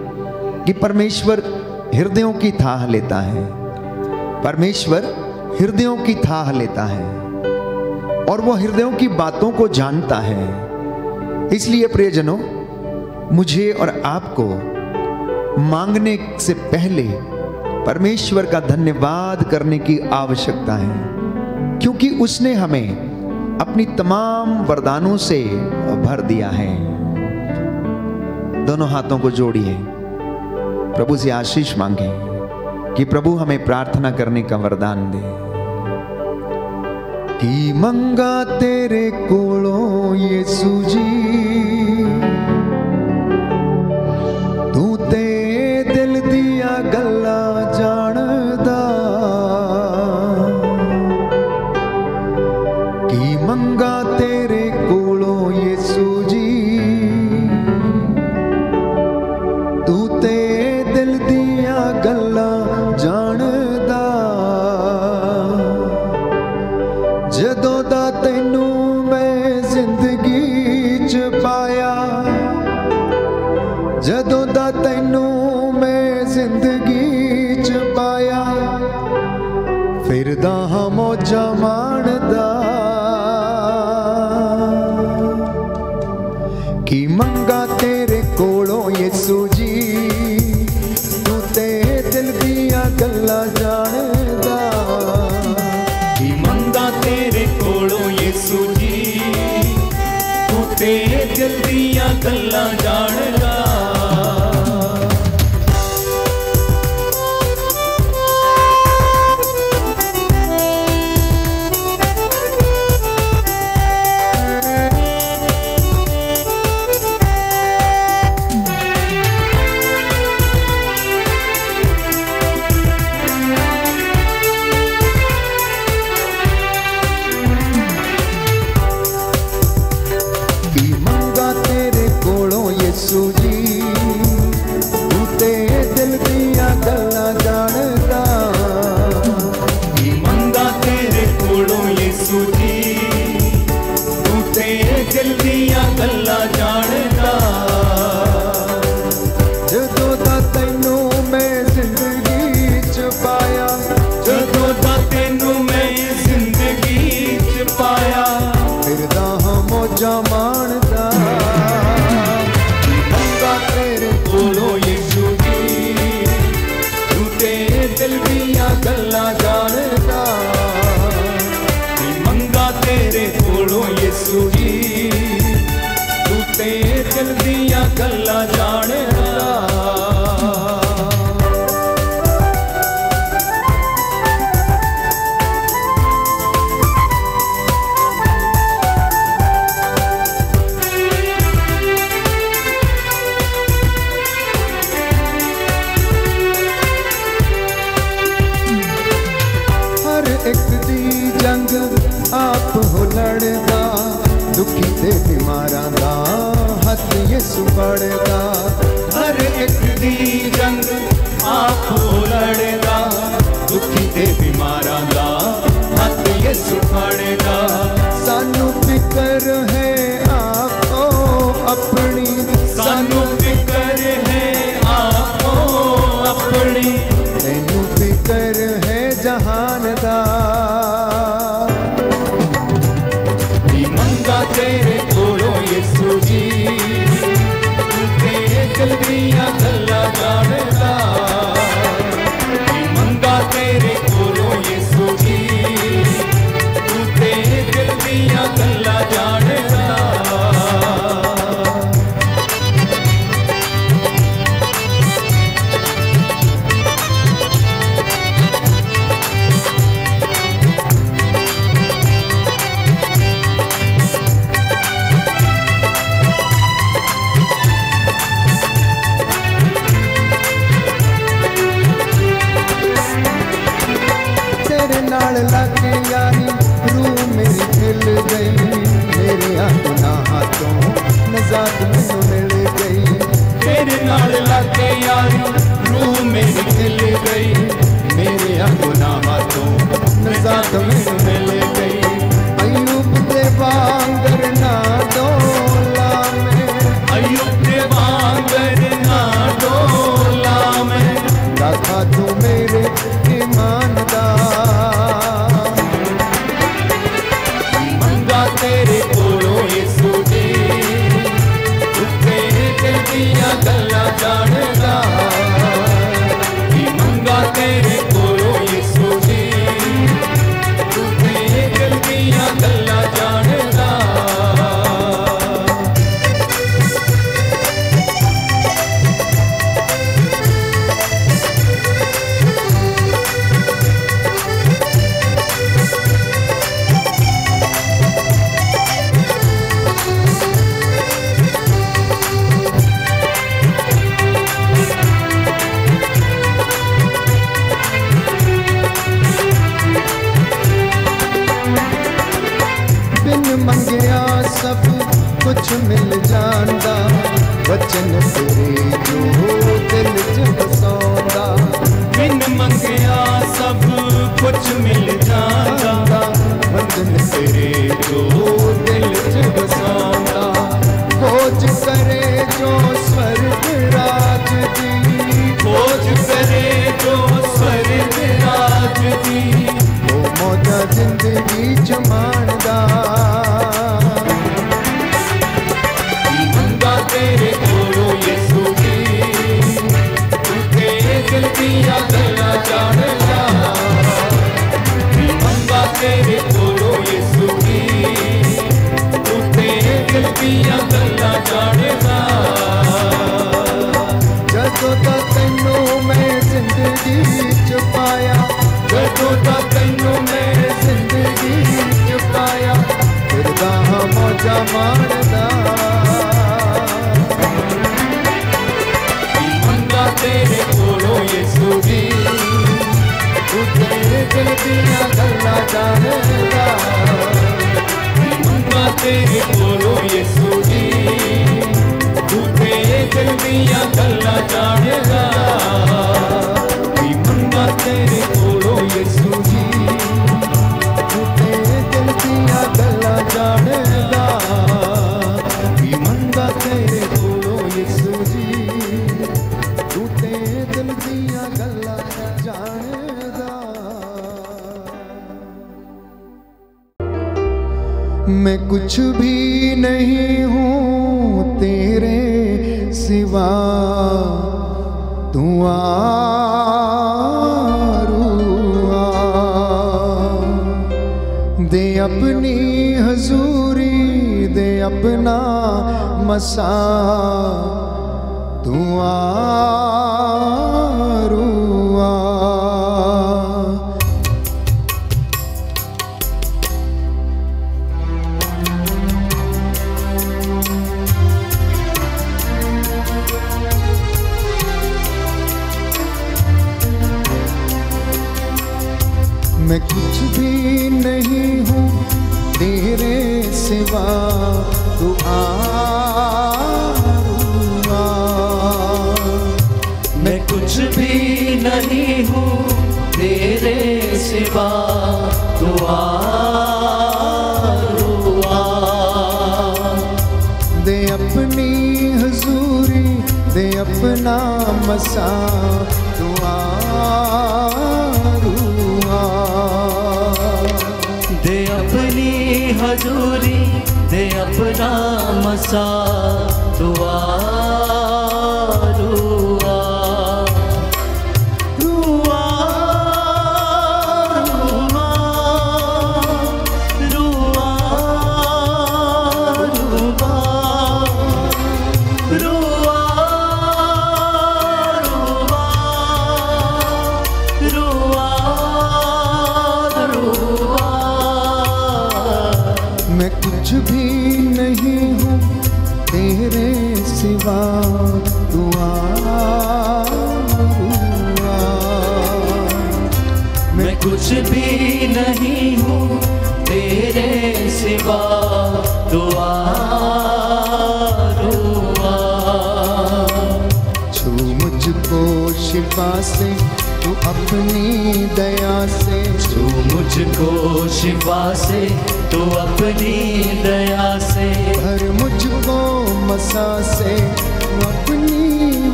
कि परमेश्वर हृदयों की थाह लेता है। परमेश्वर हृदयों की थाह लेता है और वो हृदयों की बातों को जानता है। इसलिए प्रियजनों, मुझे और आपको मांगने से पहले परमेश्वर का धन्यवाद करने की आवश्यकता है, क्योंकि उसने हमें अपनी तमाम वरदानों से भर दिया है। दोनों हाथों को जोड़िए, प्रभु से आशीष मांगे कि प्रभु हमें प्रार्थना करने का वरदान दे। कि मंगा तेरे कोलों यीशु जी, तू ते दिल दिया गल्ला जानदा। कि मंगा तेरे कोलों यीशु जी, तू ते दिल दिया गल्ला जानदा। जदों दा तैनू मैं जिंदगी च पाया, जदों दा तैनू मैं जिंदगी च पाया, फिरदा हां मौजा माणदा। कि मंगा तेरे कोलों यीशु जी, तू ते दिल दिया गल्ला जानदा। यीशु जी तू ते दिल दिया गल्ला जानदा। की मंगा तेरे कोलों यीशु जी तू ते दिल दिया गल्ला जानदा। जदों दा तैनू मैं जिंदगी च पाया, जदों दा तैनू मैं जिंदगी च पाया, फिरदा हां मौजा माणदा। कोलों यीशु जी तू ते दिल दिया गल्ला जानदा। मंगा तेरे कोलों यीशु जी तू ते दिल दिया गल्ला जानदा। एक दी जंग आप हो लड़दा, दुखी ते बीमारां दा हथ यीशु फड़दा। हर एक दी जंग आप हो लड़दा, दुखी ते बीमारां दा हथ यीशु फड़दा। सानू फिकर है आपो अपनी, सानू फिकर है आपो अपनी, तैनू फिकर है जहान दा। मंगा तेरे कोलों यीशु जी तू ते दिल दिया गल्ला जानदा। मंगा तेरे कोलों यीशु जी तू ते दिल दिया गल्ला जानदा। नाल लाके यारी रूह मेरी खिल गई, मेरे गुनाहां तो नजात मैनू मिल गई। तेरे नाल लाके यारी रूह मेरी खिल गई, मेरे गुनाहां तो नजात मैनू मिल गई। अयूब दे वांगर ना डोला मैं, अयूब दे वांगर ना डोला मैं, राखा तू मेरे ईमान दा। तेरे कोलों यीशु जी तू ते दिल दिया गल्ला जानदा। मंगा तेरे कोलों यीशु जी तू ते दिल दिया गल्ला जानदा। मंगया सब कुछ मिल जांदा, वचन तेरे जो दिल च बसौंदा। बिन मंगया सब कुछ मिल जांदा, वचन तेरे जो दिल च बसौंदा। खोज करे जो स्वर्ग राज दी, खोज करे जो स्वर्ग राज दी, वो मौजा जिंदगी च माणदा। तेरे कोलों यीशु जी तू ते दिल दिया गल्ला जानदा। दिल दिया गल्ला जानेगा मंगा तेरे कोलो यीशु जी तू तेरे दिल दिया गल्ला जानेगा मंगा तेरे कोलो यीशु जी तू तेरे दिल दिया गल्ला जानेगा मंगा तेरे कोलो यीशु जी तू तेरे दिल दिया गल्ला जानेगा। मैं कुछ भी नहीं हूँ तेरे सिवा तू आरूआ दे अपनी हजूरी दे अपना मसा तू आरूआ मैं कुछ भी नहीं हूँ तेरे सिवा तू आरूआ मैं कुछ भी नहीं हूँ तेरे सिवा तू आरूआ दे अपनी हजूरी दे अपना मसा तू आरूआ दे अपनी हजूरी दे अपना मसा तू आरूआ रूआ रूआ रूआ रूआ रूआ रूआ रूआ मैं कुछ भी नहीं हूँ तेरे सिवा तू आरूआ मैं कुछ भी नहीं हूँ तेरे सिवा तू आरूआ छू मुझको शिफा से तू अपनी दया से तू मुझको शिफा से तू अपनी दया से भर मुझको मसा से तू अपनी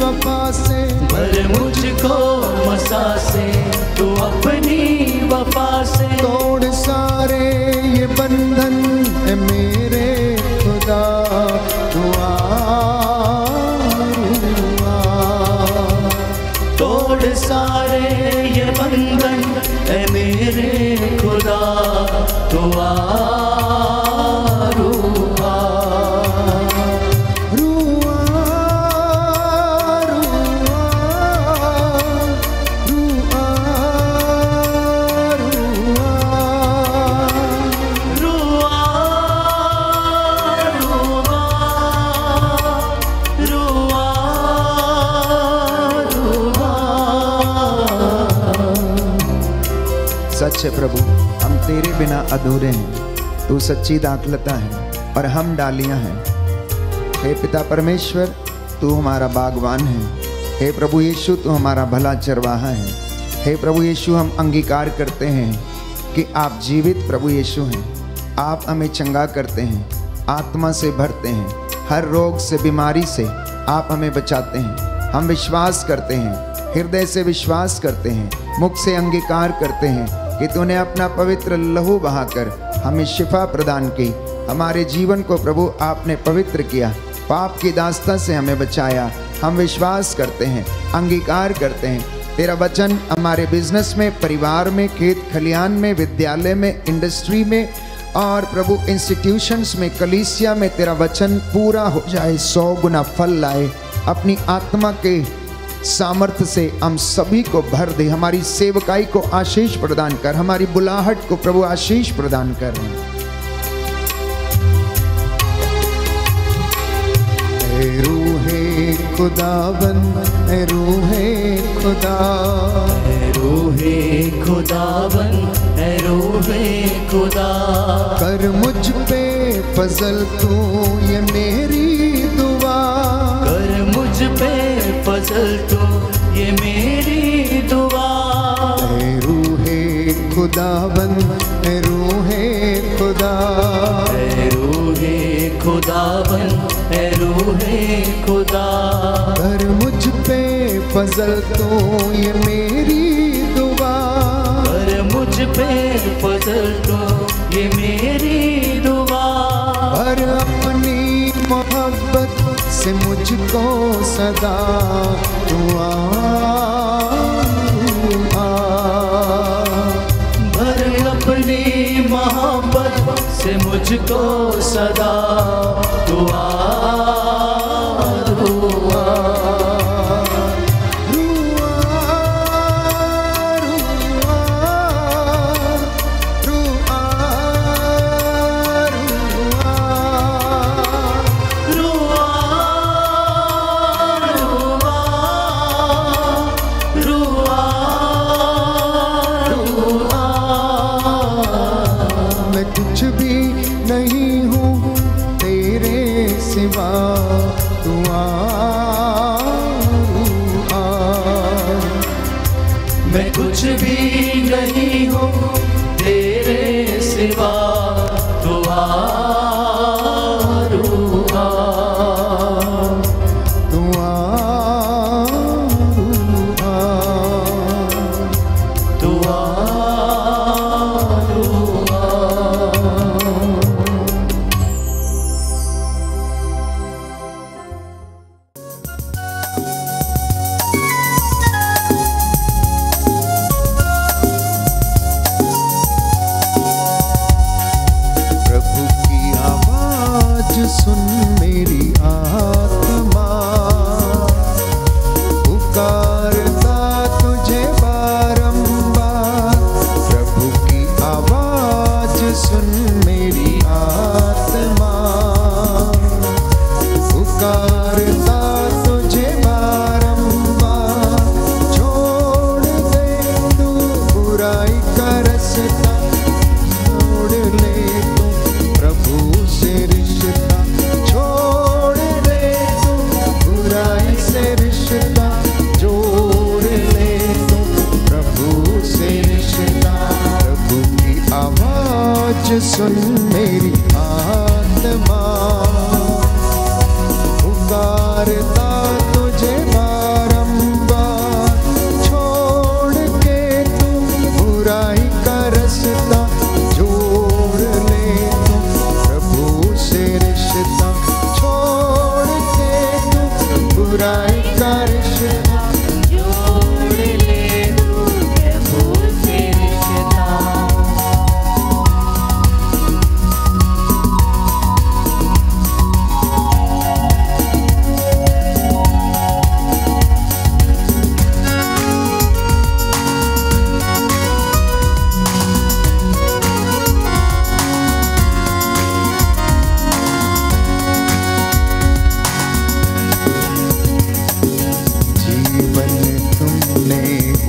वफा से भर मुझको मसा से तू अपनी वफा से तोड़ सारे ये बंधन है मेरे खुदा तू आरूआ तोड़ सारे ये बंधन है मेरे खुदा तू आरूआ रूआ रूआ रूआ रूआ रूआ सच है प्रभु, हम तेरे बिना अधूरे हैं। तू सच्ची दाखलता है और हम डालियां हैं। हे पिता परमेश्वर, तू हमारा बागवान है। हे प्रभु यीशु, तू हमारा भला चरवाहा है। हे प्रभु यीशु, हम अंगीकार करते हैं कि आप जीवित प्रभु यीशु हैं। आप हमें चंगा करते हैं, आत्मा से भरते हैं, हर रोग से, बीमारी से आप हमें बचाते हैं। हम विश्वास करते हैं, हृदय से विश्वास करते हैं, मुख से अंगीकार करते हैं कि तूने अपना पवित्र लहू बहाकर हमें शिफा प्रदान की। हमारे जीवन को प्रभु आपने पवित्र किया, पाप की दास्ता से हमें बचाया। हम विश्वास करते हैं, अंगीकार करते हैं। तेरा वचन हमारे बिजनेस में, परिवार में, खेत खलियान में, विद्यालय में, इंडस्ट्री में और प्रभु इंस्टीट्यूशंस में, कलीसिया में तेरा वचन पूरा हो जाए, 100 गुना फल लाए। अपनी आत्मा के सामर्थ्य से हम सभी को भर दे। हमारी सेवकाई को आशीष प्रदान कर, हमारी बुलाहट को प्रभु आशीष प्रदान कर। रूहे खुदावन, रूहे खुदा, रूहे खुदावन है रूहे खुदा। कर मुझ पे फजल तू ये मेरी दुआ। कर मुझ पे फजल तू ये मेरी दुआ। ऐ रूहे खुदावन ऐ रूहे खुदा। ऐ रूहे खुदावन ऐ रूहे खुदा। कर मुझ पे फजल तू ये मेरी दुआ। कर मुझ पे फजल तू ये मेरी दुआ। और अपनी मोहब्बत से मुझको सदा दुआ। भर अपनी मोहब्बत से मुझको सदा दुआ। कुछ भी नहीं हूँ तेरे सिवा दुआ। मैं कुछ भी नहीं हूँ तेरे सिवा दुआ। दुआ दुआ दुआ। सुन मेरी आत्मा पुकारता तुझे बारंबार। प्रभु की आवाज सुन मेरी आत्मा पुकारता तुझे बारंबार। छोड़ दे तू बुराई का रास्ता। छोड़ ले तू प्रभु से रिश्ता। छोड़ दे तू बुराई से रिश्ता। जोड़ ले तू प्रभु से रिश्ता। प्रभु की आवाज सुन मेरी आत्मा पुकारता तुझे बारंबार। छोड़ के तू बुराई का रास्ता। जोड़ ले तू प्रभु से रिश्ता। छोड़ के तू बुराई का रिश्ता। जोड़ ले तू प्रभु से रिश्ता।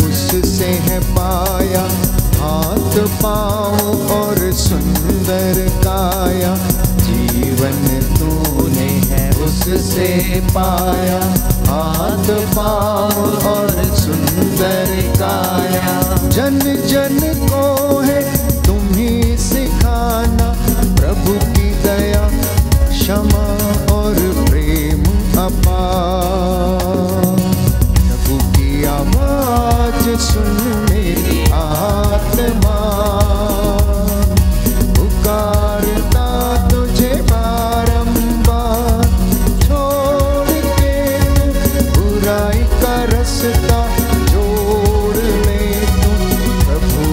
उससे है पाया हाथ पाँव और सुंदर काया। जीवन तूने है उससे पाया हाथ पाँव और सुंदर काया। जन जन को है तुम ही सिखाना। प्रभु की दया क्षमा और प्रेम अपार। प्रभु की आवाज सुन मेरी आत्मा पुकारता तुझे बारंबार। छोड़ के तू बुराई का रास्ता। जोड़ ले तू प्रभु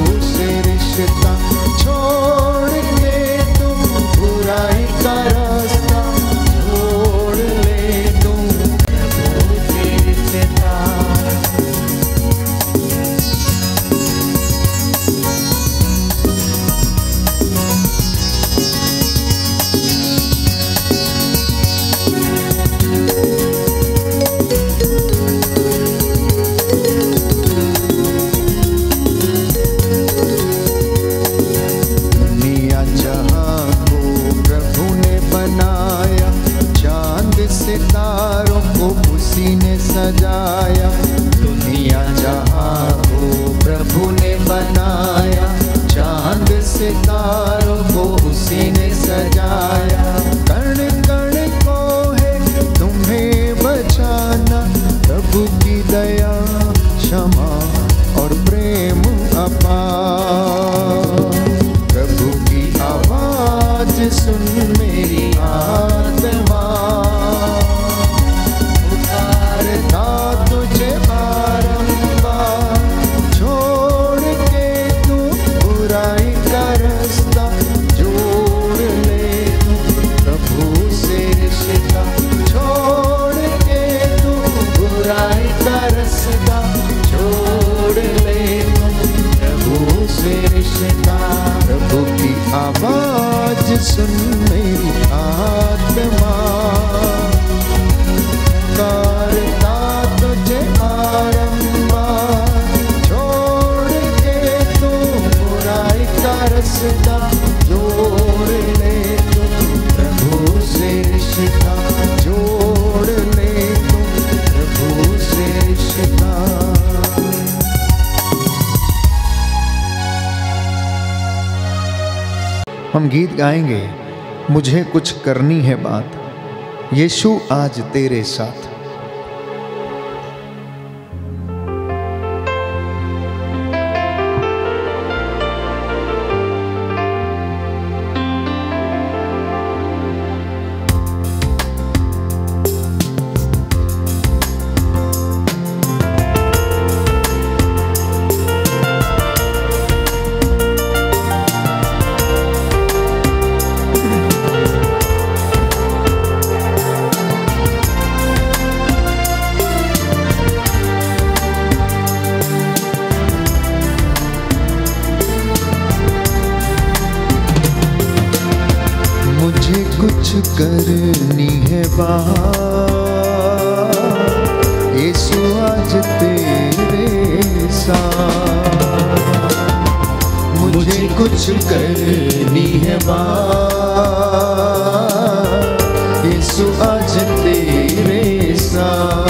सुन मेरी आत्मा, करता तुझे आरंभा, छोड़ के तू बुराई का रास्ता, जोड़ ले तू प्रभु से रिश्ता, जोड़ ले तू प्रभु से रिश्ता। हम गीत गाएंगे, मुझे कुछ करनी है बात, यीशु आज तेरे साथ। करनी है बात, यीशु आज तेरे साथ। मुझे कुछ करनी है बात, यीशु आज तेरे साथ।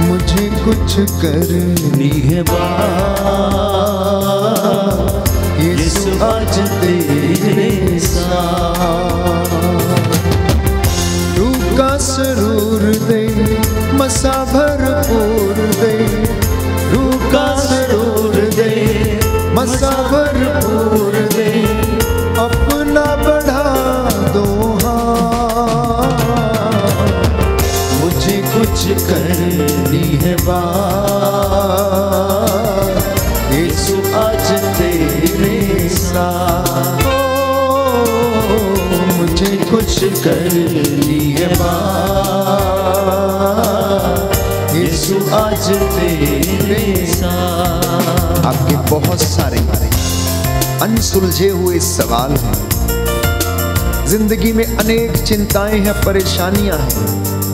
मुझे कुछ करनी है बात, यीशु आज तेरे रू का सरूर दे, मसा भरपूर दे, रू का सरूर दे, मसा भरपूर दे, अपना बढ़ा दो हाथ। मुझे कुछ करनी है बात, यीशु आज तेरे साथ। मुझे कुछ करनी है बात, यीशु आज तेरे साथ। आपके बहुत सारे अनसुलझे हुए सवाल हैं, जिंदगी में अनेक चिंताएं हैं, परेशानियां हैं,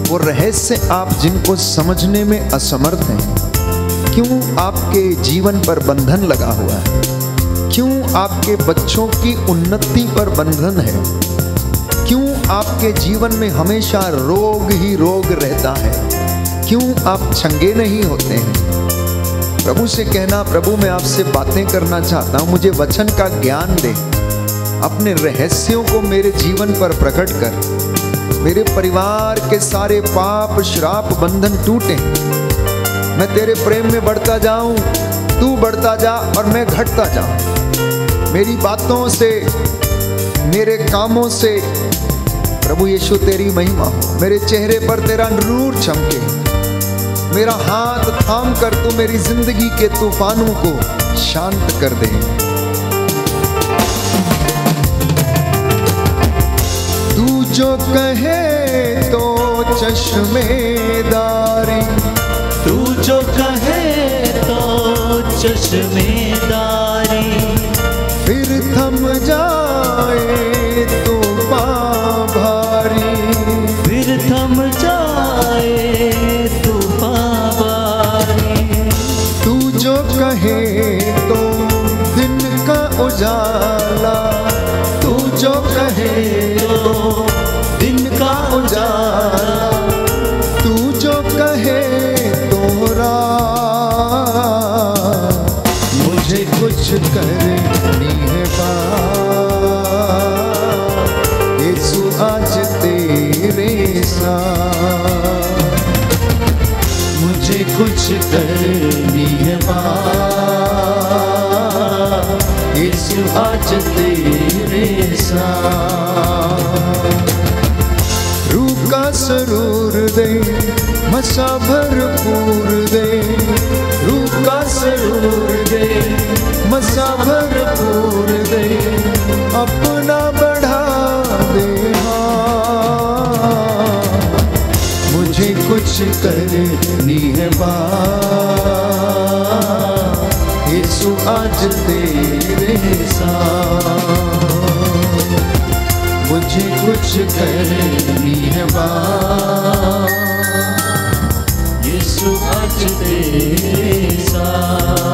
वो रहस्य आप जिनको समझने में असमर्थ हैं। क्यों आपके जीवन पर बंधन लगा हुआ है? क्यों आपके बच्चों की उन्नति पर बंधन है? क्यों आपके जीवन में हमेशा रोग ही रोग रहता है? क्यों आप चंगे नहीं होते हैं? प्रभु से कहना, प्रभु मैं आपसे बातें करना चाहता हूँ, मुझे वचन का ज्ञान दे, अपने रहस्यों को मेरे जीवन पर प्रकट कर, मेरे परिवार के सारे पाप श्राप बंधन टूटे, मैं तेरे प्रेम में बढ़ता जाऊं, तू बढ़ता जा और मैं घटता जाऊं। मेरी बातों से, मेरे कामों से प्रभु यीशु तेरी महिमा हो, मेरे चेहरे पर तेरा नूर चमके, मेरा हाथ थाम कर तू मेरी जिंदगी के तूफानों को शांत कर दे। तू जो कहे तो चश्मेदारी, तू जो कहे तो चश्मेदारी, फिर थम जाए तूफान भारी, फिर थम जाए तूफान भारी। तू जो कहे तो दिन का उजाला, तू जो कहे तो दिन का उजाला, तू जो कहे तो रात। मुझे कुछ करनी है बात, यीशु आज तेरे साथ। मुझे कुछ करनी है बात, यीशु आज तेरे साथ। रूह का सरूर दे, मसा भरपूर दे, रूह का सरूर दे, मसा भरपूर दे, अपना बढ़ा दे हाथ। मुझे कुछ करनी है बात, यीशु आज तेरे साथ। कुछ करनी है बात, यीशु आज तेरे साथ।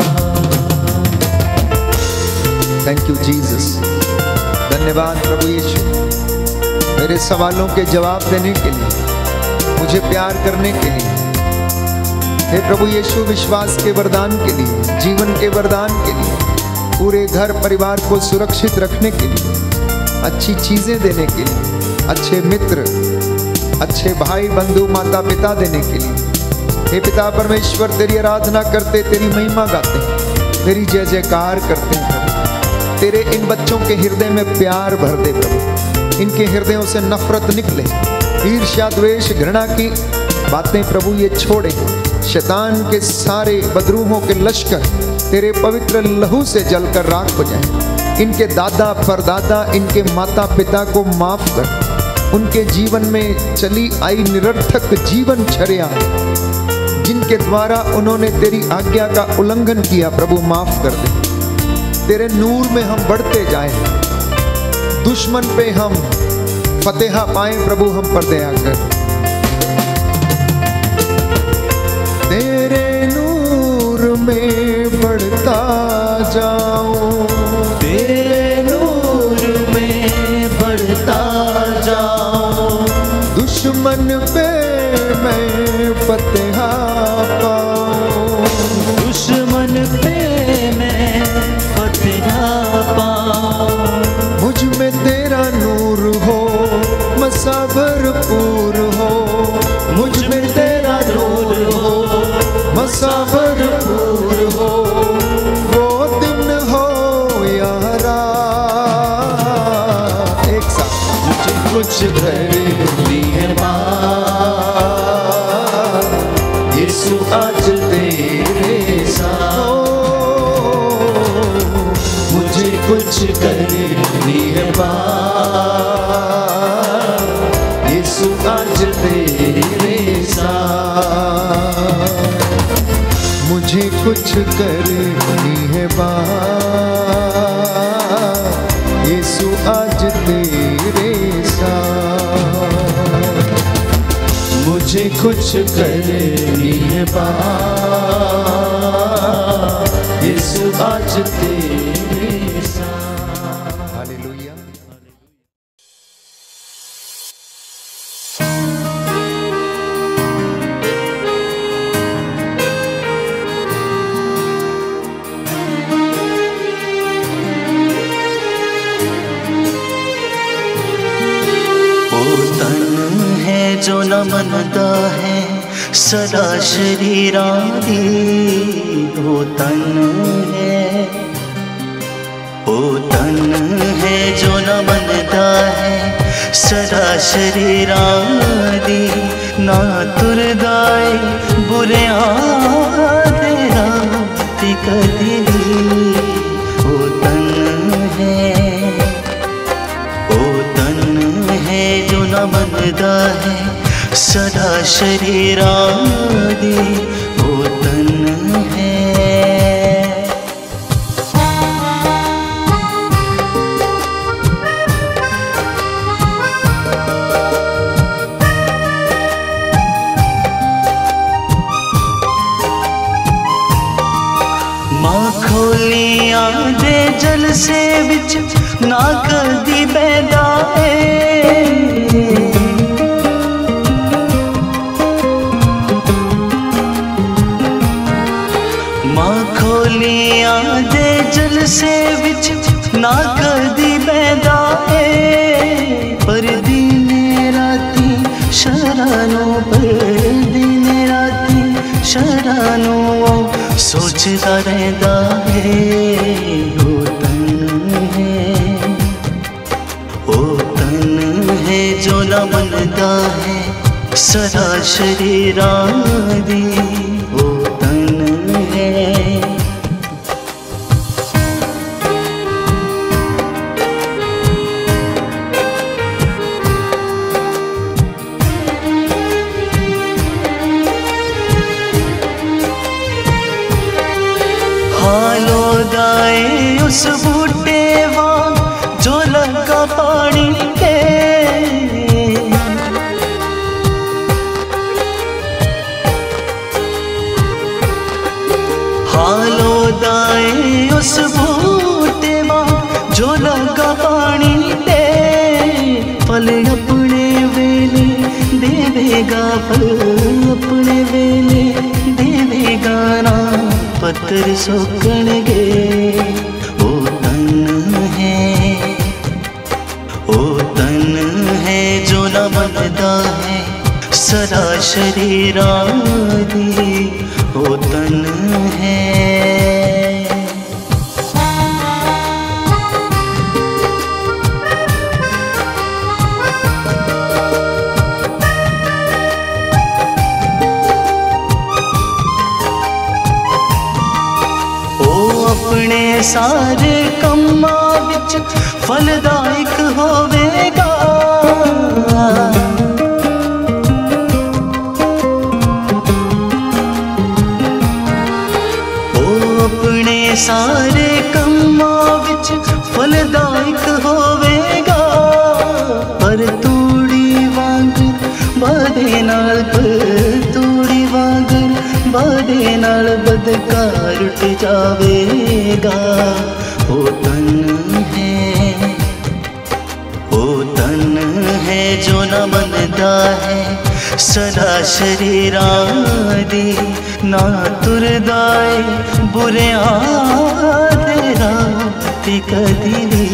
Thank you Jesus. धन्यवाद प्रभु यीशु, मेरे सवालों के जवाब देने के लिए, मुझे प्यार करने के लिए। हे प्रभु यीशु, विश्वास के वरदान के लिए, जीवन के वरदान के लिए, पूरे घर परिवार को सुरक्षित रखने के लिए, अच्छी चीजें देने के लिए, अच्छे मित्र, अच्छे भाई बंधु माता पिता देने के लिए। हे पिता परमेश्वर, तेरी आराधना करते, तेरी महिमा गाते, तेरी जय जयकार करते हैं प्रभु। तेरे इन बच्चों के हृदय में प्यार भर दे प्रभु, इनके हृदयों से नफरत निकले, ईर्ष्या द्वेष घृणा की बातें प्रभु ये छोड़े। शैतान के सारे बदरूहों के लश्कर तेरे पवित्र लहू से जलकर राख हो जाएं। इनके दादा परदादा, इनके माता पिता को माफ कर। उनके जीवन में चली आई निरर्थक जीवन चर्या जिनके द्वारा उन्होंने तेरी आज्ञा का उल्लंघन किया, प्रभु माफ कर दे। तेरे नूर में हम बढ़ते जाएं, दुश्मन पे हम फतेहा पाएं प्रभु, हम पर दया कर। तेरे नूर में बढ़ता जाऊं, तेरे नूर में बढ़ता जाऊं, दुश्मन पे मैं फतेहा पाऊं, दुश्मन पे मैं फतेहा पाऊं। मुझ में तेरा नूर हो, मसा भरपूर हो, मुझ में तेरा नूर हो, मसा भरपूर हो। वो दिन हो यारा, एक साथ मुझे कुछ करनी है बात, यीशु आज तेरे साथ। मुझे कुछ करनी है बात, यीशु आज तेरे साथ। मुझे कुछ करनी है बात, यीशु आज तेरे साथ। मुझे कुछ करनी है बात, यीशु आज तेरे साथ। हालेलुया। जो न मनता है सदा शरीरादी, वो तन है, वो तन है जो न मनता है सदा शरीरादी। ना तुरदाए बुरे आदेरा कदली, वो तन है, वो तन है जो न मनता है सदा शरीरादी, वो तन है। माँ खोलियां दे जल से बिच ना कदी बैदाए, दे जल से विच ना कदी बैदाए। पर दीने राती शरानो, पर दीने राती शरानो सोचता रहता है। वो तन है, वो तन है जो न मनता है सदा शरीरादी, वो तन है। हालोदाए उस बूटे वां जो लगा पानी के, फल अपने वेले देवे गाना पत्थर सोकणगे ओ तन है जो न मनदा है सदा शरीरा दी ओ तन है। अपने सारे कम्मा विच फलदायक होवेगा ओ अपने सारे कम्मा विच फलदायक होवेगा पर तूड़ी वांगर बादे नाल तूड़ी वांगर बादे नाल बदकार उठ जावेगा ओ तन है जो न मनदा है सदा शरीरा दी ना तुरदाए बुरे तेरा कदी भी